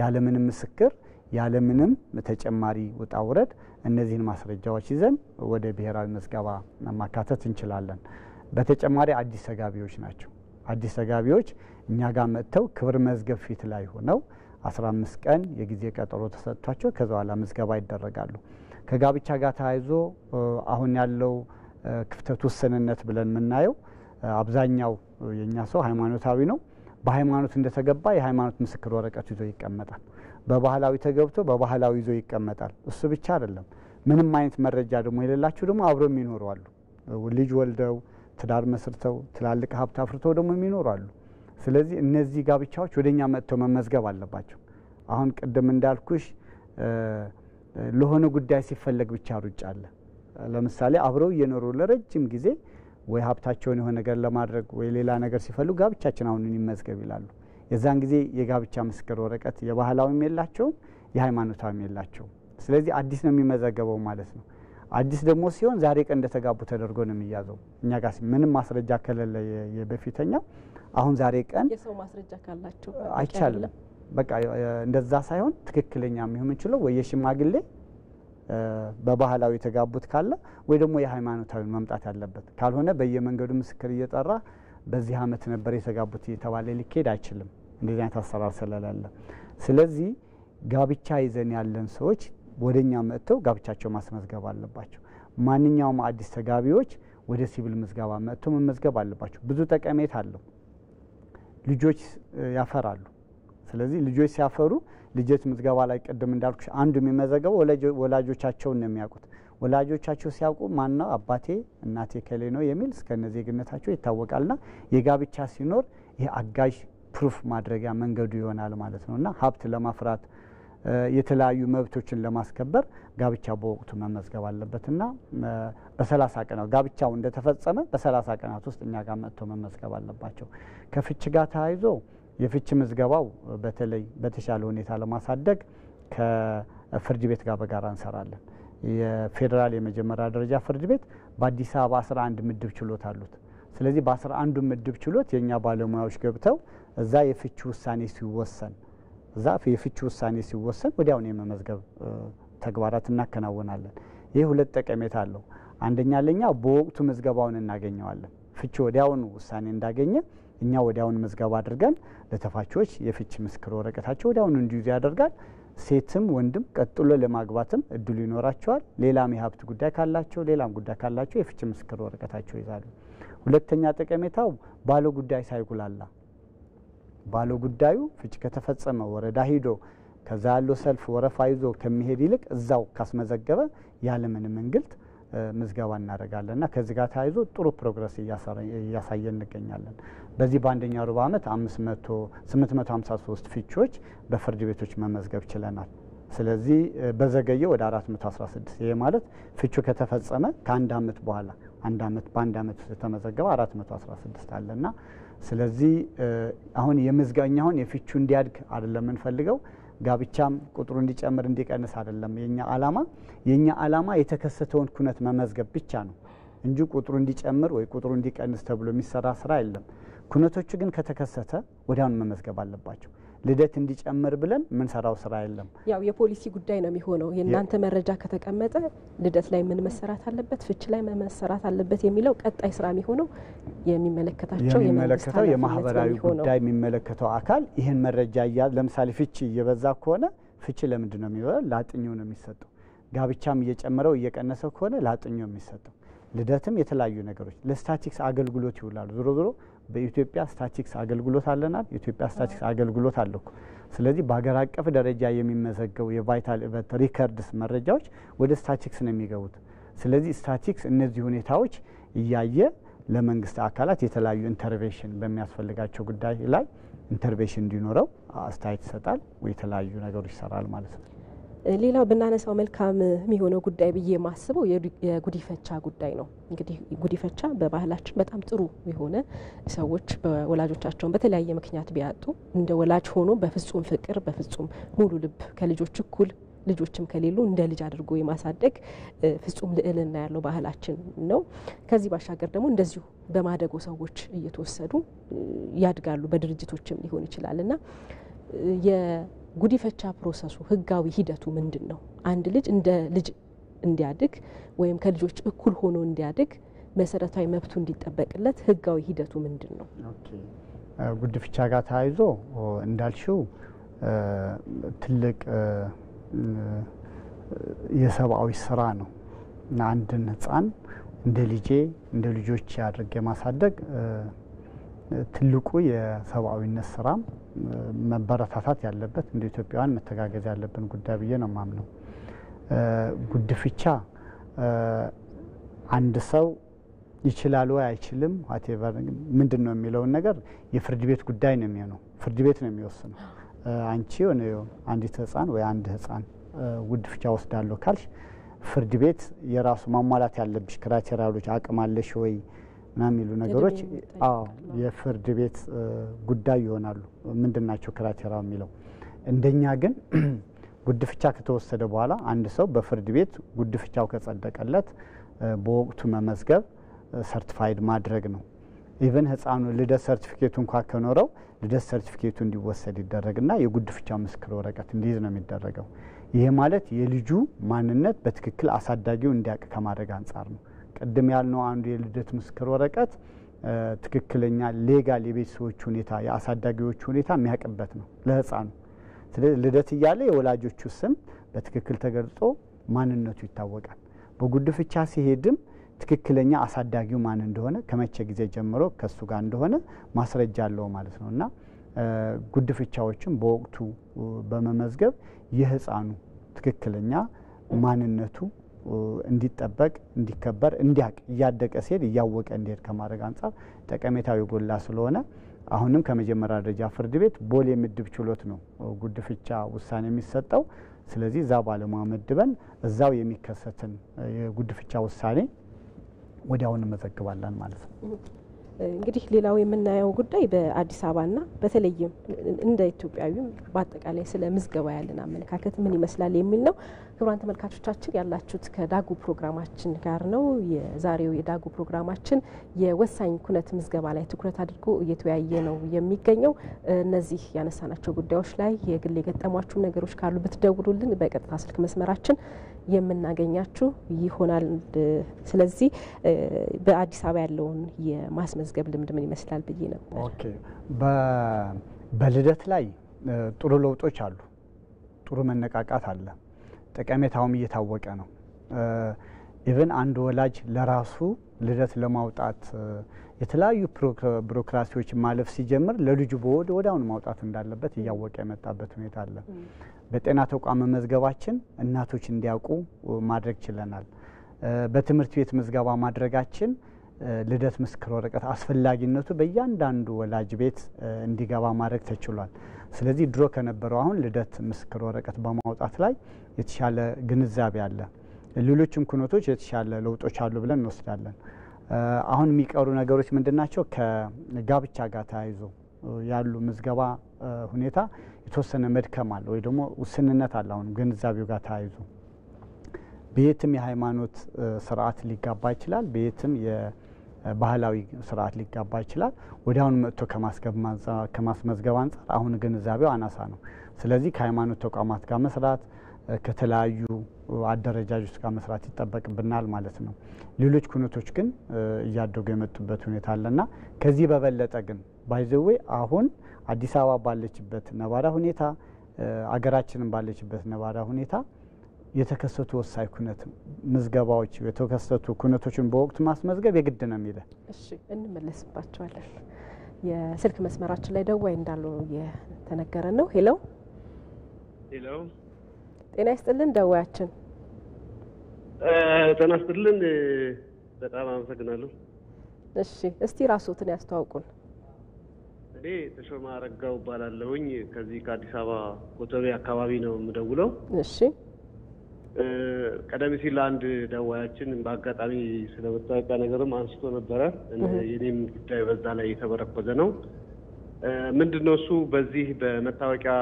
ያለምንም ምስክር ያለምንም ተጨማሪ ውጣ ውረድ እነዚህን ማስረጃዎች ይዘን ወደ ብሔራዊ ምዝገባ ማካተት እንችላለን። በተጨማሪ አዲስ ተጋቢዎች ናቸው። አዲስ ተጋቢዎች እኛ ጋር መጥተው ክብር መዝገብ ፊት ላይ ሆነው 15 ቀን የጊዜ ቀጠሮ ተሰጥቷቸው ከዛ በኋላ ምዝገባ ይደረጋሉ። ከጋብቻ ጋር ተያይዞ አሁን ያለው ክፍተት ውስንነት ብለን የምናየው አብዛኛው የኛ ሰው ሃይማኖታዊ ነው። በሃይማኖት እንደተገባ የሃይማኖት ምስክር ወረቀት ይዞ ይቀመጣል። በባህላዊ ተገብቶ በባህላዊ ይዞ ይቀመጣል። እሱ ብቻ አይደለም፣ ምንም አይነት መረጃ ደግሞ የሌላቸው ደግሞ አብረው የሚኖሩ አሉ። ልጅ ወልደው ትዳር መስርተው ትላልቅ ሀብት አፍርተው ደግሞ የሚኖሩ አሉ። ስለዚህ እነዚህ ጋብቻዎች ወደኛ መጥተው መመዝገብ አለባቸው። አሁን ቅድም እንዳልኩሽ ለሆነ ጉዳይ ሲፈለግ ብቻ ሩጫ አለ። ለምሳሌ አብረው እየኖሩ ለረጅም ጊዜ ወይ ሀብታቸውን የሆነ ነገር ለማድረግ ወይ ሌላ ነገር ሲፈልጉ ጋብቻችን አሁን ይመዝገብ ይላሉ። የዛን ጊዜ የጋብቻ ምስክር ወረቀት የባህላዊም የላቸውም የሃይማኖታዊም የላቸውም። ስለዚህ አዲስ ነው የሚመዘገበው ማለት ነው። አዲስ ደግሞ ሲሆን ዛሬ ቀን እንደተጋቡ ተደርጎ ነው የሚያዘው። እኛ ጋር ምንም ማስረጃ ከሌለ የበፊተኛ አሁን ዛሬ ቀን የሰው ማስረጃ ካላቸው አይቻልም። በቃ እንደዛ ሳይሆን ትክክለኛ የሚሆን ይችላል ወይ የሽማግሌ በባህላዊ የተጋቡት ካለ ወይ ደግሞ የሃይማኖታዊ መምጣት ያለበት ካልሆነ በየመንገዱ ምስክር እየጠራ በዚህ አመት ነበር የተጋቡት እየተባለ ሊኬድ አይችልም። እንደዚህ አይነት አሰራር ስለሌለ ስለዚህ ጋብቻ ይዘን ያለን ሰዎች ወደኛ መጥተው ጋብቻቸው ማስመዝገብ አለባቸው። ማንኛውም አዲስ ተጋቢዎች ወደ ሲቪል ምዝገባ መጥተው መመዝገብ አለባቸው። ብዙ ጠቀሜታ አለው። ልጆች ያፈራሉ። ስለዚህ ልጆች ሲያፈሩ ልጆች ምዝገባ ላይ ቀደም እንዳልኩሽ አንዱ የሚመዘገበው ወላጆቻቸውን ነው የሚያውቁት። ወላጆቻቸው ሲያውቁ ማነው አባቴ እናቴ ከሌ ነው የሚል እስከነ ዜግነታቸው ይታወቃልና የጋብቻ ሲኖር ይሄ አጋዥ ፕሩፍ ማድረጊያ መንገዱ ይሆናል ማለት ነውና ሀብት ለማፍራት የተለያዩ መብቶችን ለማስከበር ጋብቻ በወቅቱ መመዝገብ አለበትና በ30 ቀናት ጋብቻው እንደተፈጸመ በ30 ቀናት ውስጥ እኛ ጋር መጥተው መመዝገብ አለባቸው። ከፍች ጋር ተያይዞ የፍች ምዝገባው በተለይ በተሻለ ሁኔታ ለማሳደግ ከፍርድ ቤት ጋር በጋራ እንሰራለን። የፌዴራል የመጀመሪያ ደረጃ ፍርድ ቤት በአዲስ አበባ 11 ምድብ ችሎት አሉት። ስለዚህ በ11 ምድብ ችሎት የኛ ባለሙያዎች ገብተው እዛ የፍች ውሳኔ ሲወሰን ወዲያውኑ የመመዝገብ ተግባራት እናከናውናለን። ይህ ሁለት ጠቀሜታ አለው። አንደኛ ለኛ በወቅቱ ምዝገባውን እናገኘዋለን። ፍች ወዲያውኑ ውሳኔ እንዳገኘ እኛ ወዲያውኑ ምዝገባ አድርገን ለተፋቾች የፍች ምስክር ወረቀታቸው ወዲያውኑ እንዲይዙ ያደርጋል። ሴትም ወንድም ቀጥሎ ለማግባትም እድሉ ይኖራቸዋል። ሌላም የሀብት ጉዳይ ካላቸው የፍች ምስክር ወረቀታቸው ይዛሉ። ሁለተኛ ጠቀሜታው ባለ ጉዳይ ሳይጉላላ ባለ ጉዳዩ ፍች ከተፈጸመ ወረዳ ሂዶ ከዛ ያለው ሰልፍ ወረፋ ይዞ ከሚሄድ ይልቅ እዛው ካስመዘገበ ያለ ምንም እንግልት ምዝገባ እናደርጋለንና ከዚህ ጋር ተያይዞ ጥሩ ፕሮግረስ እያሳየን እንገኛለን። በዚህ በአንደኛው ሩብ ዓመት 853 ፍቾች በፍርድ ቤቶች መመዝገብ ችለናል። ስለዚህ በዘገየ ወደ 416 ይሄ ማለት ፍቹ ከተፈጸመ ከአንድ አመት በኋላ በአንድ አመት ተመዘገበ 416 አለና ስለዚህ አሁን የምዝጋኛውን የፍቹ እንዲያድግ አይደለም እንፈልገው ጋብቻም ቁጥሩ እንዲጨምር እንዲቀንስ አይደለም የኛ ዓላማ የተከሰተውን ኩነት መመዝገብ ብቻ ነው እንጂ ቁጥሩ እንዲጨምር ወይ ቁጥሩ እንዲቀንስ ተብሎ የሚሰራ ስራ አይደለም። ኩነቶቹ ግን ከተከሰተ ወዲያውኑ መመዝገብ አለባቸው። ልደት እንዲጨምር ብለን ምን ሰራው ስራ የለም። ያው የፖሊሲ ጉዳይ ነው የሚሆነው። የእናንተ መረጃ ከተቀመጠ ልደት ላይ ምን መሰራት አለበት፣ ፍች ላይ ምን መሰራት አለበት የሚለው ቀጣይ ስራ የሚሆነው የሚመለከታቸው የማህበራዊ ጉዳይ የሚመለከተው አካል ይህን መረጃ ለምሳሌ ፍች እየበዛ ከሆነ ፍች ለምንድን ነው የሚወጣው? ላጥኛው ነው የሚሰጠው። ጋብቻም እየጨመረው እየቀነሰው ከሆነ ላጥኛው የሚሰጠው። ልደትም የተለያዩ ነገሮች ለስታቲክስ አገልግሎት ይውላሉ። ዞሮ በኢትዮጵያ ስታቲክስ አገልግሎት አለናል። ኢትዮጵያ ስታቲክስ አገልግሎት አለኩ። ስለዚህ በአገር አቀፍ ደረጃ የሚመዘገቡ የቫይታል ኢቨንት ሪከርድስ መረጃዎች ወደ ስታቲክስ ነው የሚገቡት። ስለዚህ ስታቲክስ እነዚህ ሁኔታዎች እያየ ለመንግስት አካላት የተለያዩ ኢንተርቬንሽን በሚያስፈልጋቸው ጉዳይ ላይ ኢንተርቬንሽን እንዲኖረው አስተያየት ይሰጣል ወይ የተለያዩ ነገሮች ይሰራል ማለት ነው። ሌላው ብናነሳው መልካም የሚሆነው ጉዳይ ብዬ የማስበው የጉዲፈቻ ጉዳይ ነው። እንግዲህ ጉዲፈቻ በባህላችን በጣም ጥሩ የሆነ ሰዎች በወላጆቻቸውን በተለያየ ምክንያት ቢያጡ እንደ ወላጅ ሆኖ በፍጹም ፍቅር በፍጹም ሙሉ ልብ ከልጆች እኩል ልጆችም ከሌሉ እንደ ልጅ አድርጎ የማሳደግ ፍጹም ልዕልና ያለው ባህላችን ነው። ከዚህ ባሻገር ደግሞ እንደዚሁ በማደጎ ሰዎች እየተወሰዱ ያድጋሉ፣ በድርጅቶችም ሊሆን ይችላልና የጉዲፈቻ ፕሮሰሱ ህጋዊ ሂደቱ ምንድነው? አንድ ልጅ እንደ ልጅ እንዲያድግ ወይም ከልጆች እኩል ሆኖ እንዲያድግ መሰረታዊ መብቱ እንዲጠበቅለት ህጋዊ ሂደቱ ምንድነው? ኦኬ ጉዲፈቻ ጋር ተያይዞ እንዳልሽው ትልቅ የሰብአዊ ስራ ነው እና አንድን ህፃን እንደ ልጄ እንደ ልጆች አድርጌ ማሳደግ ትልቁ የሰብአዊነት ስራ መበረታታት ያለበት እንደ ኢትዮጵያውያን መተጋገዝ ያለብን ጉዳይ ብዬ ነው ማምነው። ጉዲፈቻ አንድ ሰው ይችላል ወይ አይችልም whatever ምንድነው የሚለውን ነገር የፍርድ ቤት ጉዳይ ነው የሚሆነው። ፍርድ ቤት ነው የሚወስነው። አንቺ አንዲት ህፃን ወይ አንድ ህፃን ጉዲፈቻ ወስዳለሁ ካልሽ ፍርድ ቤት የራሱ ማሟላት ያለብሽ ክራይቴሪያዎች አቅማለሽ ወይ ምናምን የሚሉ ነገሮች የፍርድ ቤት ጉዳይ ይሆናሉ። ምንድናቸው ክራይቴሪያ የሚለው? እንደኛ ግን ጉዲፈቻ ከተወሰደ በኋላ አንድ ሰው በፍርድ ቤት ጉዲፈቻው ከጸደቀለት በወቅቱ መመዝገብ ሰርቲፋይድ ማድረግ ነው። ኢቨን ህፃኑ ልደት ሰርቲፊኬቱ እንኳን ከኖረው ልደት ሰርቲፊኬቱ እንዲወሰድ ይደረግና የጉዲፈቻ ምስክር ወረቀት እንዲይዝ ነው የሚደረገው። ይሄ ማለት የልጁ ማንነት በትክክል አሳዳጊው እንዲያውቅ ከማድረግ አንጻር ነው። ቅድም ያልነው አንዱ የልደት ምስክር ወረቀት ትክክለኛ ሌጋል የቤተሰቦች ሁኔታ የአሳዳጊዎች ሁኔታ የሚያውቅበት ነው ለህፃኑ። ስለዚህ ልደት እያለ የወላጆቹ ስም በትክክል ተገልጾ ማንነቱ ይታወቃል። በጉድፍቻ ሲሄድም ትክክለኛ አሳዳጊው ማን እንደሆነ ከመቼ ጊዜ ጀምሮ ከሱ ጋር እንደሆነ ማስረጃ አለው ማለት ነው እና ጉድፍቻዎችን በወቅቱ በመመዝገብ የህፃኑ ትክክለኛ ማንነቱ እንዲጠበቅ እንዲከበር እንዲያቅ እያደቀ ሲሄድ እያወቀ እንዲሄድ ከማድረግ አንጻር ጠቀሜታው ጎላ ስለሆነ አሁንም ከመጀመሪያ ደረጃ ፍርድ ቤት ቦሌ ምድብ ችሎት ነው ጉድፍቻ ውሳኔ የሚሰጠው። ስለዚህ እዛ ባለሙያ መድበን እዛው የሚከሰትን የጉድፍቻ ውሳኔ ወዲያውን መዘግባለን ማለት ነው። እንግዲህ ሌላው የምናየው ጉዳይ በአዲስ አበባና በተለይም እንደ ኢትዮጵያዊም በአጠቃላይ ስለ ምዝገባ ያለን አመለካከት ምን ይመስላል የሚል ነው። ክቡራን ተመልካቾቻችን ያላችሁት ከዳጉ ፕሮግራማችን ጋር ነው። የዛሬው የዳጉ ፕሮግራማችን የወሳኝ ኩነት ምዝገባ ላይ ትኩረት አድርጎ እየተወያየ ነው የሚገኘው። እነዚህ ያነሳናቸው ጉዳዮች ላይ የግል የገጠሟችሁ ነገሮች ካሉ ብትደውሉልን በቀጥታ ስልክ መስመራችን የምናገኛችሁ ይሆናል። ስለዚህ በአዲስ አበባ ያለውን የማስመዝገብ ልምድ ምን ይመስላል ብዬ ነበር። ኦኬ፣ በልደት ላይ ጥሩ ለውጦች አሉ፣ ጥሩ መነቃቃት አለ፣ ጠቀሜታውም እየታወቀ ነው። ኢቭን አንድ ወላጅ ለራሱ ልደት ለማውጣት የተለያዩ ቢሮክራሲዎች ማለፍ ሲጀምር ለልጁ ወዲያውኑ ማውጣት እንዳለበት እያወቀ የመጣበት ሁኔታ አለ። በጤና ተቋም መዝገባችን እናቶች እንዲያውቁ ማድረግ ችለናል። በትምህርት ቤት ምዝገባ ማድረጋችን ልደት ምስክር ወረቀት አስፈላጊነቱ በእያንዳንዱ ወላጅ ቤት እንዲገባ ማድረግ ተችሏል። ስለዚህ ድሮ ከነበረው አሁን ልደት ምስክር ወረቀት በማውጣት ላይ የተሻለ ግንዛቤ አለ። ሌሎችም ኩነቶች የተሻለ ለውጦች አሉ ብለን እንወስዳለን። አሁን የሚቀሩ ነገሮች ምንድናቸው? ከጋብቻ ጋር ተያይዞ ያሉ ምዝገባ ሁኔታ የተወሰነ መድከም አለ ወይ ደግሞ ውስንነት አለ። አሁን ግንዛቤው ጋር ተያይዞ በየትም የሃይማኖት ስርዓት ሊጋባ ይችላል፣ በየትም የባህላዊ ስርዓት ሊጋባ ይችላል። ወዲያውኑ መጥቶ ከማስመዝገብ አንጻር አሁን ግንዛቤው አናሳ ነው። ስለዚህ ከሃይማኖት ተቋማት ጋር መስራት ከተለያዩ አደረጃጆች ጋር መስራት ይጠበቅብናል ማለት ነው። ሌሎች ኩነቶች ግን እያደጉ የመጡበት ሁኔታ አለና ከዚህ በበለጠ ግን ባይዘዌ አሁን አዲስ አበባ ባለችበት ነባራ ሁኔታ አገራችንን ባለችበት ነባራ ሁኔታ የተከሰቱ ወሳኝ ኩነት ምዝገባዎች የተከሰቱ ኩነቶችን በወቅቱ ማስመዝገብ የግድ ነው የሚለው። እሺ እንመለስባቸዋለን። የስልክ መስመራችን ላይ ደዋይ እንዳለው የተነገረ ነው። ሄሎ ሄሎ፣ ጤና ይስጥልን ደዋያችን። ጤና ይስጥልን፣ በጣም አመሰግናለሁ። እሺ እስቲ ራስዎትን ያስተዋውቁን። እኔ ተሾማ አረጋው እባላለሁኝ። ከዚህ ከአዲስ አበባ ኮተቤ አካባቢ ነው የምደውለው። እሺ ቀደም ሲል አንድ ደዋያችን በአጋጣሚ ስለ መታወቂያ ነገርም አንስቶ ነበረ። የኔም ጉዳይ በዛ ላይ የተመረኮዘ ነው። ምንድነው እሱ በዚህ በመታወቂያ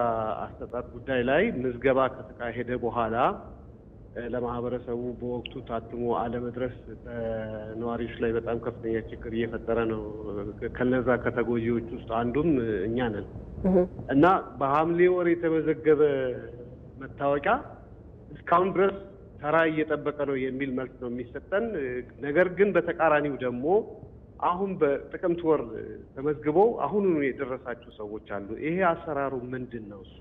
አሰጣጥ ጉዳይ ላይ ምዝገባ ከተካሄደ በኋላ ለማህበረሰቡ በወቅቱ ታትሞ አለመድረስ በነዋሪዎች ላይ በጣም ከፍተኛ ችግር እየፈጠረ ነው። ከነዛ ከተጎጂዎች ውስጥ አንዱም እኛ ነን እና በሐምሌ ወር የተመዘገበ መታወቂያ እስካሁን ድረስ ተራ እየጠበቀ ነው የሚል መልስ ነው የሚሰጠን። ነገር ግን በተቃራኒው ደግሞ አሁን በጥቅምት ወር ተመዝግበው አሁኑኑ የደረሳቸው ሰዎች አሉ። ይሄ አሰራሩ ምንድን ነው? እሱ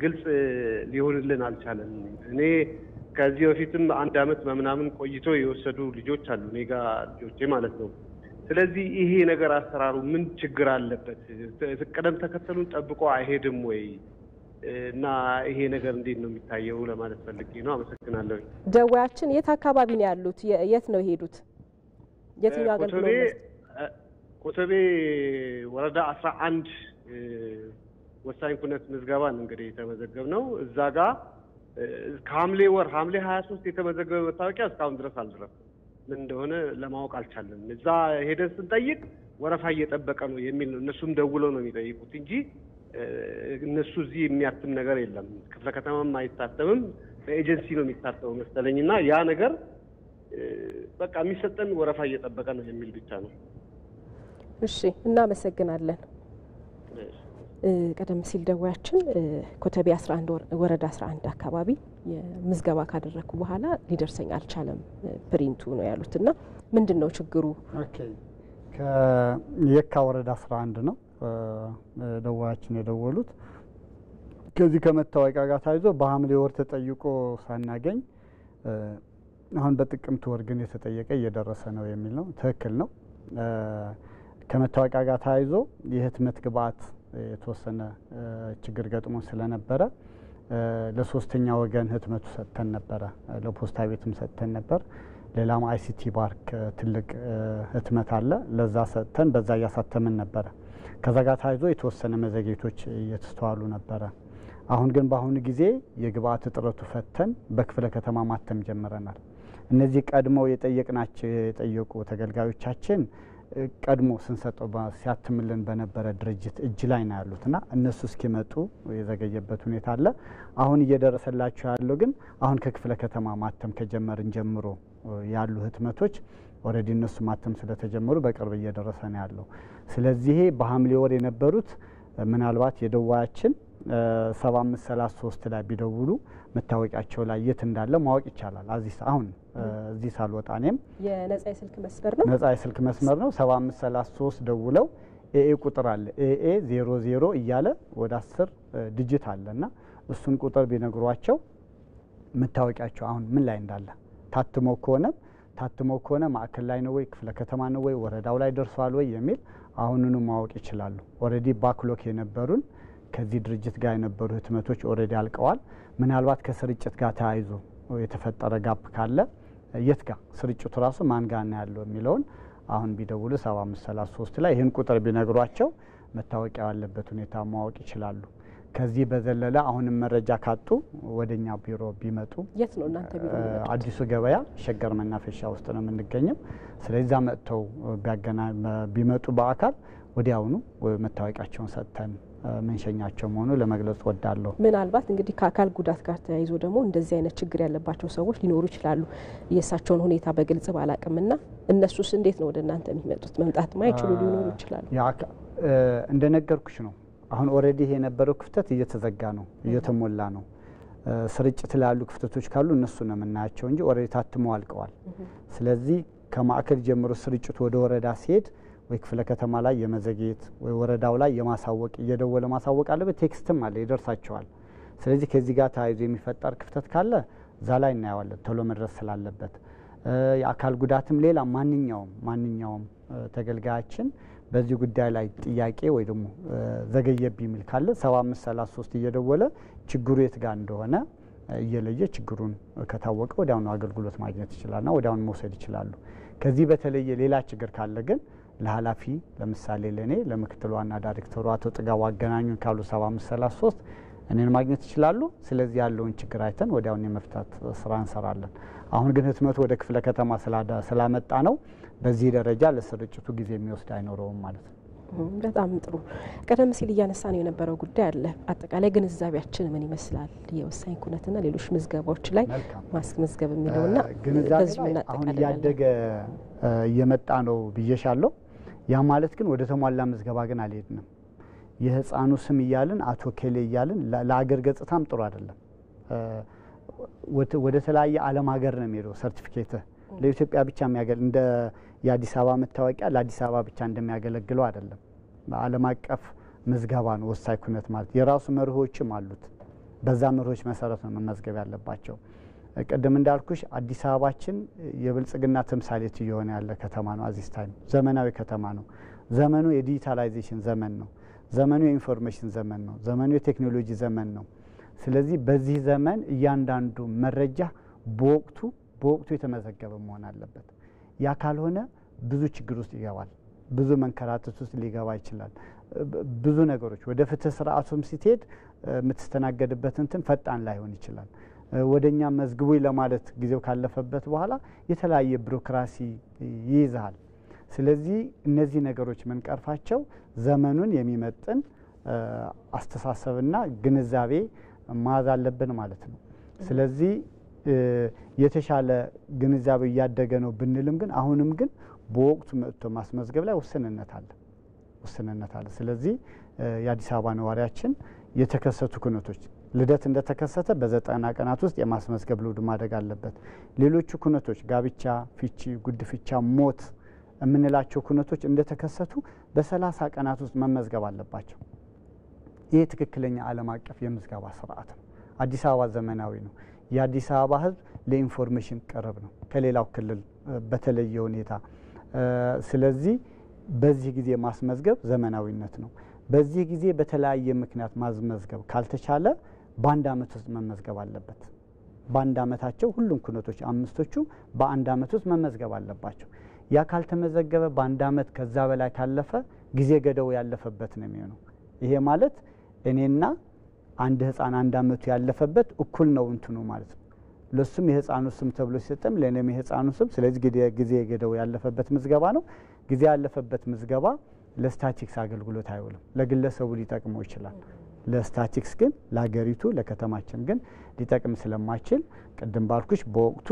ግልጽ ሊሆንልን አልቻለም። እኔ ከዚህ በፊትም አንድ አመት ምናምን ቆይቶ የወሰዱ ልጆች አሉ፣ እኔ ጋ ልጆቼ ማለት ነው። ስለዚህ ይሄ ነገር አሰራሩ ምን ችግር አለበት? ቅደም ተከተሉን ጠብቆ አይሄድም ወይ? እና ይሄ ነገር እንዴት ነው የሚታየው ለማለት ፈልጌ ነው። አመሰግናለሁ። ደዋያችን የት አካባቢ ነው ያሉት? የት ነው የሄዱት? የትኛው አገልግሎት? ኮተቤ ወረዳ 11 ወሳኝ ኩነት ምዝገባን እንግዲህ የተመዘገብ ነው። እዛ ጋር ከሐምሌ ወር ሐምሌ 23 የተመዘገበ መታወቂያ እስካሁን ድረስ አልደረሰም። ምን እንደሆነ ለማወቅ አልቻለም። እዛ ሄደን ስንጠይቅ ወረፋ እየጠበቀ ነው የሚል ነው። እነሱም ደውለው ነው የሚጠይቁት እንጂ እነሱ እዚህ የሚያትም ነገር የለም። ክፍለ ከተማም አይታተምም፣ በኤጀንሲ ነው የሚታተመው መሰለኝና ያ ነገር በቃ የሚሰጠን ወረፋ እየጠበቀ ነው የሚል ብቻ ነው። እሺ እናመሰግናለን። ቀደም ሲል ደዋያችን ኮተቤ 11 ወረዳ 11 አካባቢ የምዝገባ ካደረኩ በኋላ ሊደርሰኝ አልቻለም ፕሪንቱ ነው ያሉትና ምንድነው ችግሩ? ኦኬ ከየካ ወረዳ 11 ነው ደዋያችን የደወሉት። ከዚህ ከመታወቂያ ጋር ታይዞ በሐምሌ ወር ተጠይቆ ሳናገኝ አሁን በጥቅምት ወር ግን የተጠየቀ እየደረሰ ነው የሚል ነው። ትክክል ነው። ከመታወቂያ ጋር ታይዞ የህትመት ግብዓት የተወሰነ ችግር ገጥሞ ስለነበረ ለሶስተኛ ወገን ህትመቱ ሰጥተን ነበረ። ለፖስታ ቤትም ሰጥተን ነበር። ሌላም አይሲቲ ባርክ ትልቅ ህትመት አለ። ለዛ ሰጥተን በዛ እያሳተምን ነበረ። ከዛ ጋር ታይዞ የተወሰነ መዘግየቶች እየተስተዋሉ ነበረ። አሁን ግን በአሁኑ ጊዜ የግብዓት እጥረቱ ፈተን በክፍለ ከተማ ማተም ጀምረናል። እነዚህ ቀድሞ የጠየቁ ተገልጋዮቻችን ቀድሞ ስንሰጠው ሲያትምልን በነበረ ድርጅት እጅ ላይ ነው ያሉትና እነሱ እስኪመጡ የዘገየበት ሁኔታ አለ። አሁን እየደረሰላቸው ያለው ግን አሁን ከክፍለ ከተማ ማተም ከጀመርን ጀምሮ ያሉ ህትመቶች ኦልሬዲ እነሱ ማተም ስለተጀመሩ በቅርብ እየደረሰ ነው ያለው። ስለዚህ በሐምሌ ወር የነበሩት ምናልባት የደዋያችን 7533 ላይ ቢደውሉ መታወቂያቸው ላይ የት እንዳለ ማወቅ ይቻላል። አሁን እዚህ ሳልወጣ እኔም የነጻ የስልክ መስመር ነው ነጻ የስልክ መስመር ነው 7533 ደውለው ኤኤ ቁጥር አለ ኤኤ 00 እያለ ወደ 10 ዲጂት አለና እሱን ቁጥር ቢነግሯቸው መታወቂያቸው አሁን ምን ላይ እንዳለ ታትሞ ከሆነ ማዕከል ላይ ነው ወይ ክፍለ ከተማ ነው ወይ ወረዳው ላይ ደርሷል ወይ የሚል አሁንኑ ማወቅ ይችላሉ። ኦሬዲ ባክሎክ የነበሩን ከዚህ ድርጅት ጋር የነበሩ ህትመቶች ኦሬዲ አልቀዋል። ምናልባት ከስርጭት ጋር ተያይዞ የተፈጠረ ጋፕ ካለ የት ጋር ስርጭቱ ራሱ ማን ጋር ነው ያለው የሚለውን አሁን ቢደውሉ 7533 ላይ ይህን ቁጥር ቢነግሯቸው መታወቂያ ያለበት ሁኔታ ማወቅ ይችላሉ። ከዚህ በዘለለ አሁንም መረጃ ካጡ ወደኛ ቢሮ ቢመጡ የት ነው እናንተ ቢሮ? አዲሱ ገበያ ሸገር መናፈሻ ውስጥ ነው የምንገኘው። ስለዚህ መጥተው ቢመጡ በአካል ወዲያውኑ መታወቂያቸውን ሰጥተን መንሸኛቸው መሆኑ ለመግለጽ ወዳለሁ። ምናልባት እንግዲህ ከአካል ጉዳት ጋር ተያይዞ ደግሞ እንደዚህ አይነት ችግር ያለባቸው ሰዎች ሊኖሩ ይችላሉ። የእሳቸውን ሁኔታ በግልጽ ባላቅምና እነሱስ እንዴት ነው ወደ እናንተ የሚመጡት? መምጣት ማይችሉ ሊኖሩ ይችላሉ። እንደነገርኩሽ ነው። አሁን ኦሬዲ የነበረው ክፍተት እየተዘጋ ነው፣ እየተሞላ ነው። ስርጭት ላሉ ክፍተቶች ካሉ እነሱ ነው የምናያቸው እንጂ ኦሬዲ ታትመው አልቀዋል። ስለዚህ ከማዕከል ጀምሮ ስርጭቱ ወደ ወረዳ ሲሄድ ወይ ክፍለ ከተማ ላይ የመዘግየት ወይ ወረዳው ላይ የማሳወቅ እየደወለ ማሳወቅ አለበት። ቴክስትም አለ ይደርሳቸዋል። ስለዚህ ከዚህ ጋር ተያይዞ የሚፈጠር ክፍተት ካለ እዛ ላይ እናየዋለን ቶሎ መድረስ ስላለበት። የአካል ጉዳትም ሌላ ማንኛውም ተገልጋያችን በዚህ ጉዳይ ላይ ጥያቄ ወይ ደግሞ ዘገየብ የሚል ካለ 7533 እየደወለ ችግሩ የት ጋር እንደሆነ እየለየ ችግሩን ከታወቀ ወዲያውኑ አገልግሎት ማግኘት ይችላልና ወዲያውኑ መውሰድ ይችላሉ። ከዚህ በተለየ ሌላ ችግር ካለ ግን ለኃላፊ ለምሳሌ ለኔ ለምክትል ዋና ዳይሬክተሩ አቶ ጥጋው አገናኙን ካሉ 7533 እኔን ማግኘት ይችላሉ። ስለዚህ ያለውን ችግር አይተን ወዲያውኑ የመፍታት ስራ እንሰራለን። አሁን ግን ህትመቱ ወደ ክፍለ ከተማ ስላመጣ ነው በዚህ ደረጃ ለስርጭቱ ጊዜ የሚወስድ አይኖረውም ማለት ነው። በጣም ጥሩ። ቀደም ሲል እያነሳ ነው የነበረው ጉዳይ አለ። አጠቃላይ ግንዛቤያችን ምን ይመስላል? የወሳኝ ኩነትና ሌሎች ምዝገባዎች ላይ ማስመዝገብ የሚለውና ግንዛቤ አሁን እያደገ እየመጣ ነው ብዬሻለሁ። ያ ማለት ግን ወደ ተሟላ ምዝገባ ግን አልሄድንም። የህፃኑ ስም እያልን አቶ ኬሌ እያልን ለአገር ገጽታም ጥሩ አይደለም። ወደ ተለያየ ዓለም ሀገር ነው የሚሄደው ሰርቲፊኬት ለኢትዮጵያ ብቻ የሚያገለግል እንደ የአዲስ አበባ መታወቂያ ለአዲስ አበባ ብቻ እንደሚያገለግለው አይደለም። በዓለም አቀፍ ምዝገባ ነው ወሳኝ ኩነት ማለት። የራሱ መርሆችም አሉት። በዛ መርሆች መሰረት ነው መመዝገብ ያለባቸው። ቀደም እንዳልኩሽ አዲስ አበባችን የብልጽግና ተምሳሌት እየሆነ ያለ ከተማ ነው። አዚስ ታይም ዘመናዊ ከተማ ነው። ዘመኑ የዲጂታላይዜሽን ዘመን ነው። ዘመኑ የኢንፎርሜሽን ዘመን ነው። ዘመኑ የቴክኖሎጂ ዘመን ነው። ስለዚህ በዚህ ዘመን እያንዳንዱ መረጃ በወቅቱ የተመዘገበ መሆን አለበት። ያ ካልሆነ ብዙ ችግር ውስጥ ይገባል። ብዙ መንከራተት ውስጥ ሊገባ ይችላል። ብዙ ነገሮች ወደ ፍትህ ስርዓቱም ሲሄድ የምትስተናገድበት እንትን ፈጣን ላይሆን ይችላል። ወደኛ መዝግቡኝ ለማለት ጊዜው ካለፈበት በኋላ የተለያየ ቢሮክራሲ ይይዛል። ስለዚህ እነዚህ ነገሮች መንቀርፋቸው ዘመኑን የሚመጥን አስተሳሰብና ግንዛቤ ማዝ አለብን ማለት ነው። ስለዚህ የተሻለ ግንዛቤ እያደገ ነው ብንልም ግን አሁንም ግን በወቅቱ መጥቶ ማስመዝገብ ላይ ውስንነት አለ። ስለዚህ የአዲስ አበባ ነዋሪያችን የተከሰቱ ኩነቶች ልደት እንደተከሰተ በ90 ቀናት ውስጥ የማስመዝገብ ልምድ ማድረግ አለበት። ሌሎቹ ኩነቶች ጋብቻ፣ ፍቺ፣ ጉድፍቻ፣ ሞት የምንላቸው ኩነቶች እንደተከሰቱ በ30 ቀናት ውስጥ መመዝገብ አለባቸው። ይህ ትክክለኛ ዓለም አቀፍ የምዝገባ ስርዓት ነው። አዲስ አበባ ዘመናዊ ነው። የአዲስ አበባ ሕዝብ ለኢንፎርሜሽን ቅርብ ነው ከሌላው ክልል በተለየ ሁኔታ። ስለዚህ በዚህ ጊዜ ማስመዝገብ ዘመናዊነት ነው። በዚህ ጊዜ በተለያየ ምክንያት ማስመዝገብ ካልተቻለ በአንድ ዓመት ውስጥ መመዝገብ አለበት። በአንድ ዓመታቸው ሁሉም ኩነቶች አምስቶቹ በአንድ ዓመት ውስጥ መመዝገብ አለባቸው። ያ ካልተመዘገበ በአንድ ዓመት ከዛ በላይ ካለፈ ጊዜ ገደው ያለፈበት ነው የሚሆነው። ይሄ ማለት እኔና አንድ ህፃን አንድ ዓመቱ ያለፈበት እኩል ነው እንትኑ ማለት ነው። ለሱም የህፃኑ ስም ተብሎ ሲሰጠም ለኔም የህፃኑ ስም። ስለዚህ ጊዜ ገደው ያለፈበት ምዝገባ ነው። ጊዜ ያለፈበት ምዝገባ ለስታቲክስ አገልግሎት አይውልም። ለግለሰቡ ሊጠቅመው ይችላል። ለስታቲክስ ግን ለሀገሪቱ ለከተማችን ግን ሊጠቅም ስለማይችል ቅድም ባልኩሽ በወቅቱ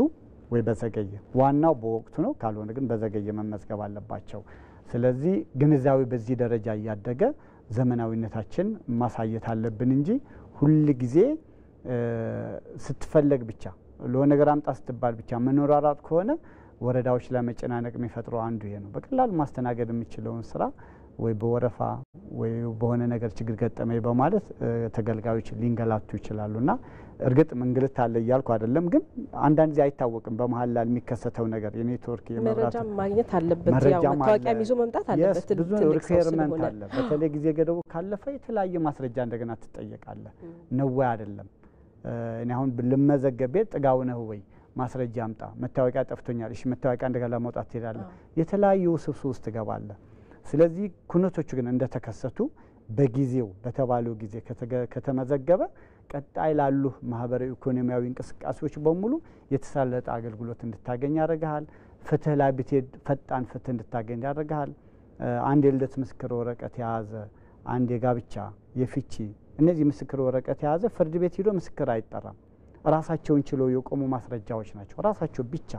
ወይ በዘገየ ዋናው በወቅቱ ነው። ካልሆነ ግን በዘገየ መመዝገብ አለባቸው። ስለዚህ ግንዛቤ በዚህ ደረጃ እያደገ ዘመናዊነታችን ማሳየት አለብን እንጂ ሁል ጊዜ ስትፈለግ ብቻ ለሆነ ነገር አምጣ ስትባል ብቻ መኖራራት ከሆነ ወረዳዎች ላይ መጨናነቅ የሚፈጥረው አንዱ ይሄ ነው። በቀላሉ ማስተናገድ የሚችለውን ስራ ወይ በወረፋ ወይ በሆነ ነገር ችግር ገጠመኝ በማለት ተገልጋዮች ሊንገላቱ ይችላሉና እርግጥ እንግልት አለ እያልኩ አይደለም፣ ግን አንዳንድ ጊዜ አይታወቅም በመሀል ላይ የሚከሰተው ነገር የኔትወርክ የመብራት መረጃ ማግኘት አለበት። ያው መታወቂያም ይዞ መምጣት አለበት። ብዙ ሪኳየርመንት አለ። በተለይ ጊዜ ገደቡ ካለፈ የተለያየ ማስረጃ እንደገና ትጠየቃለህ። ነው ወይ አይደለም? እኔ አሁን ልመዘገብ ጥጋው ነው ወይ ማስረጃ አምጣ፣ መታወቂያ ጠፍቶኛል፣ እሺ መታወቂያ እንደገና ማውጣት ትሄዳለህ። የተለያዩ ውስብስብ ውስጥ ትገባለህ። ስለዚህ ኩነቶቹ ግን እንደተከሰቱ በጊዜው በተባለው ጊዜ ከተመዘገበ ቀጣይ ላሉ ማህበራዊ ኢኮኖሚያዊ እንቅስቃሴዎች በሙሉ የተሳለጠ አገልግሎት እንድታገኝ ያደርጋል። ፍትህ ላይ ብትሄድ ፈጣን ፍትህ እንድታገኝ ያደርጋል። አንድ የልደት ምስክር ወረቀት የያዘ አንድ የጋብቻ የፍቺ እነዚህ ምስክር ወረቀት የያዘ ፍርድ ቤት ሄዶ ምስክር አይጠራም። ራሳቸውን ችለው የቆሙ ማስረጃዎች ናቸው። ራሳቸው ብቻ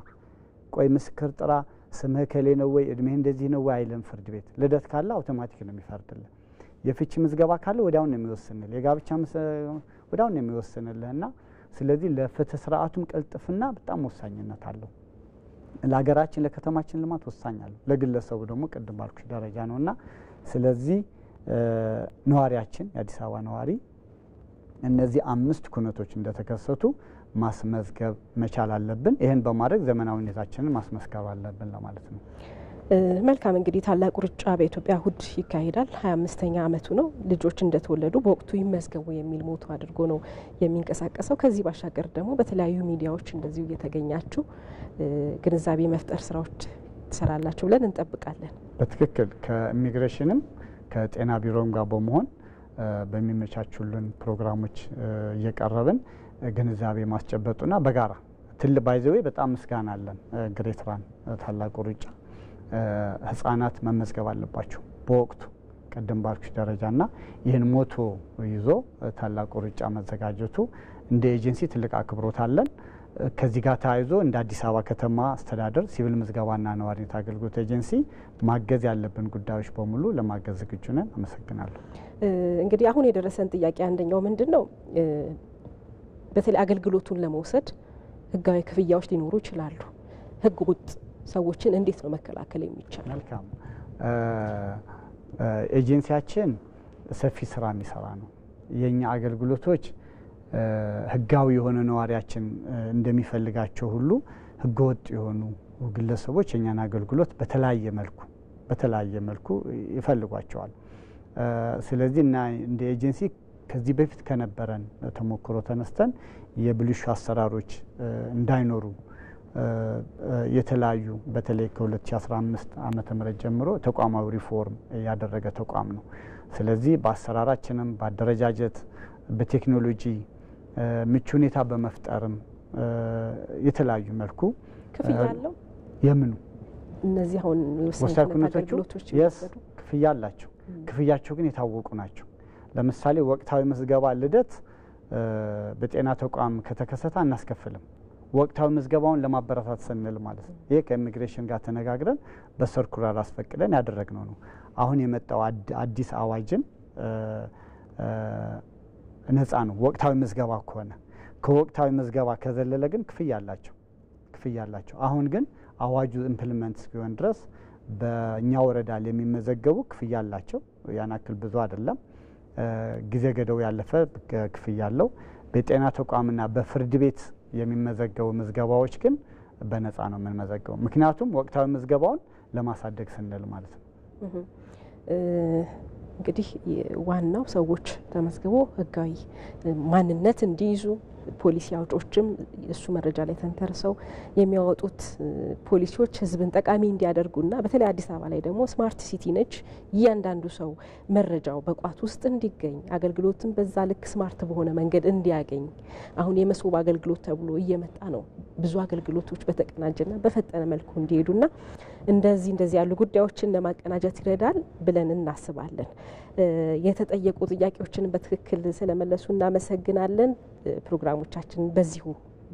ቆይ ምስክር ጥራ፣ ስምህ ከሌ ነው ወይ እድሜህ እንደዚህ ነው ወይ አይልም ፍርድ ቤት። ልደት ካለ አውቶማቲክ ነው የሚፈርድልህ። የፍቺ ምዝገባ ካለ ወዲያውን ነው የሚወስንልህ። የጋብቻ ወዲያውን ነው የሚወስንልህና ስለዚህ ለፍትህ ስርዓቱም ቅልጥፍና በጣም ወሳኝነት አለው። ለሀገራችን ለከተማችን ልማት ወሳኝ አለው። ለግለሰቡ ደግሞ ቅድም ባልኩሽ ደረጃ ነውና ስለዚህ ነዋሪያችን የአዲስ አበባ ነዋሪ እነዚህ 5 ኩነቶች እንደተከሰቱ ማስመዝገብ መቻል አለብን። ይህን በማድረግ ዘመናዊነታችንን ማስመስከር አለብን ለማለት ነው። መልካም እንግዲህ ታላቁ ሩጫ በኢትዮጵያ እሁድ ይካሄዳል። 25ኛ ዓመቱ ነው። ልጆች እንደተወለዱ በወቅቱ ይመዝገቡ የሚል ሞቶ አድርጎ ነው የሚንቀሳቀሰው። ከዚህ ባሻገር ደግሞ በተለያዩ ሚዲያዎች እንደዚሁ እየተገኛችሁ ግንዛቤ መፍጠር ስራዎች ትሰራላችሁ ብለን እንጠብቃለን። በትክክል ከኢሚግሬሽንም ከጤና ቢሮም ጋር በመሆን በሚመቻቹልን ፕሮግራሞች እየቀረብን ግንዛቤ ማስጨበጡና በጋራ ትልቅ ባይዘዌ በጣም ምስጋና አለን። ግሬት ራን ታላቁ ሩጫ ህፃናት መመዝገብ አለባቸው በወቅቱ ቀደም ባልኩሽ ደረጃና ይህን ሞቶ ይዞ ታላቁ ሩጫ መዘጋጀቱ እንደ ኤጀንሲ ትልቅ አክብሮት አለን። ከዚህ ጋር ተያይዞ እንደ አዲስ አበባ ከተማ አስተዳደር ሲቪል ምዝገባና ነዋሪነት አገልግሎት ኤጀንሲ ማገዝ ያለብን ጉዳዮች በሙሉ ለማገዝ ዝግጁ ነን። አመሰግናለሁ። እንግዲህ አሁን የደረሰን ጥያቄ አንደኛው ምንድነው በተለይ አገልግሎቱን ለመውሰድ ህጋዊ ክፍያዎች ሊኖሩ ይችላሉ። ህግ ወጥ ሰዎችን እንዴት ነው መከላከል የሚቻለው? መልካም ኤጀንሲያችን ሰፊ ስራ የሚሰራ ነው። የኛ አገልግሎቶች ህጋዊ የሆነ ነዋሪያችን እንደሚፈልጋቸው ሁሉ ህገወጥ የሆኑ ግለሰቦች የኛን አገልግሎት በተለያየ መልኩ ይፈልጓቸዋል። ስለዚህ እና እንደ ኤጀንሲ ከዚህ በፊት ከነበረን ተሞክሮ ተነስተን የብልሹ አሰራሮች እንዳይኖሩ የተለያዩ በተለይ ከ2015 ዓመተ ምህረት ጀምሮ ተቋማዊ ሪፎርም ያደረገ ተቋም ነው። ስለዚህ በአሰራራችንም በአደረጃጀት በቴክኖሎጂ ምቹ ሁኔታ በመፍጠርም የተለያዩ መልኩ ክፍያ አለው። የምኑ እነዚህ አሁን ወሳኝ ኩነቶች ክፍያ አላቸው። ክፍያቸው ግን የታወቁ ናቸው። ለምሳሌ ወቅታዊ ምዝገባ ልደት በጤና ተቋም ከተከሰተ አናስከፍልም። ወቅታዊ ምዝገባውን ለማበረታት ስንል ማለት ነው። ይሄ ከኢሚግሬሽን ጋር ተነጋግረን በሰርኩላር አስፈቅደን ያደረግነው ነው። አሁን የመጣው አዲስ አዋጅን ነፃ ነው ወቅታዊ ምዝገባ ከሆነ። ከወቅታዊ ምዝገባ ከዘለለ ግን ክፍያ አላቸው። አሁን ግን አዋጁ ኢምፕሊመንት እስኪሆን ድረስ በእኛ ወረዳ ላይ የሚመዘገቡ ክፍያ አላቸው። ያን ያክል ብዙ አይደለም። ጊዜ ገደው ያለፈ ክፍያ አለው። በጤና ተቋምና በፍርድ ቤት የሚመዘገቡ ምዝገባዎች ግን በነፃ ነው የምንመዘገበው። ምክንያቱም ወቅታዊ ምዝገባውን ለማሳደግ ስንል ማለት ነው። እንግዲህ ዋናው ሰዎች ተመዝግቦ ህጋዊ ማንነት እንዲይዙ ፖሊሲ አውጪዎችም እሱ መረጃ ላይ ተንተርሰው የሚያወጡት ፖሊሲዎች ህዝብን ጠቃሚ እንዲያደርጉና በተለይ አዲስ አበባ ላይ ደግሞ ስማርት ሲቲ ነች። እያንዳንዱ ሰው መረጃው በቋት ውስጥ እንዲገኝ አገልግሎትን በዛ ልክ ስማርት በሆነ መንገድ እንዲያገኝ አሁን የመሶብ አገልግሎት ተብሎ እየመጣ ነው። ብዙ አገልግሎቶች በተቀናጀና በፈጠነ መልኩ እንዲሄዱና እንደዚህ ያሉ ጉዳዮችን ለማቀናጀት ይረዳል ብለን እናስባለን። የተጠየቁ ጥያቄዎችን በትክክል ስለመለሱ እናመሰግናለን። ፕሮግራሞቻችን በዚሁ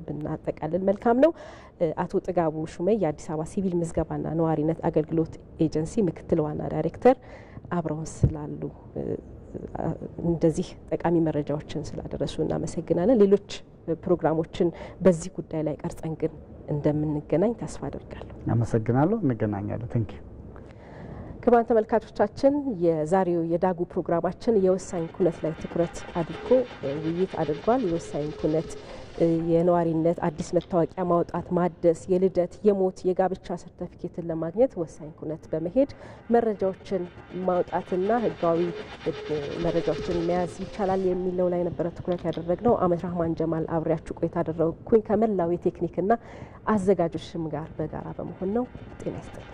ብናጠቃልል መልካም ነው። አቶ ጥጋቡ ሹመይ የአዲስ አበባ ሲቪል ምዝገባና ነዋሪነት አገልግሎት ኤጀንሲ ምክትል ዋና ዳይሬክተር አብረውን ስላሉ እንደዚህ ጠቃሚ መረጃዎችን ስላደረሱ እናመሰግናለን። ሌሎች ፕሮግራሞችን በዚህ ጉዳይ ላይ ቀርጸን ግን እንደምንገናኝ ተስፋ አደርጋለሁ። አመሰግናለሁ። እንገናኛለን። ታንኪዩ። ክቡራን ተመልካቾቻችን የዛሬው የዳጉ ፕሮግራማችን የወሳኝ ኩነት ላይ ትኩረት አድርጎ ውይይት አድርጓል። የወሳኝ ኩነት የነዋሪነት አዲስ መታወቂያ ማውጣት፣ ማደስ፣ የልደት፣ የሞት፣ የጋብቻ ሰርተፊኬትን ለማግኘት ወሳኝ ኩነት በመሄድ መረጃዎችን ማውጣትና ህጋዊ መረጃዎችን መያዝ ይቻላል የሚለው ላይ ነበረ ትኩረት ያደረግነው። አመት ረህማን ጀማል አብሬያችሁ ቆይታ አደረግኩኝ ከመላው የቴክኒክና አዘጋጆችም ጋር በጋራ በመሆን ነው። ጤና ይስጥልኝ።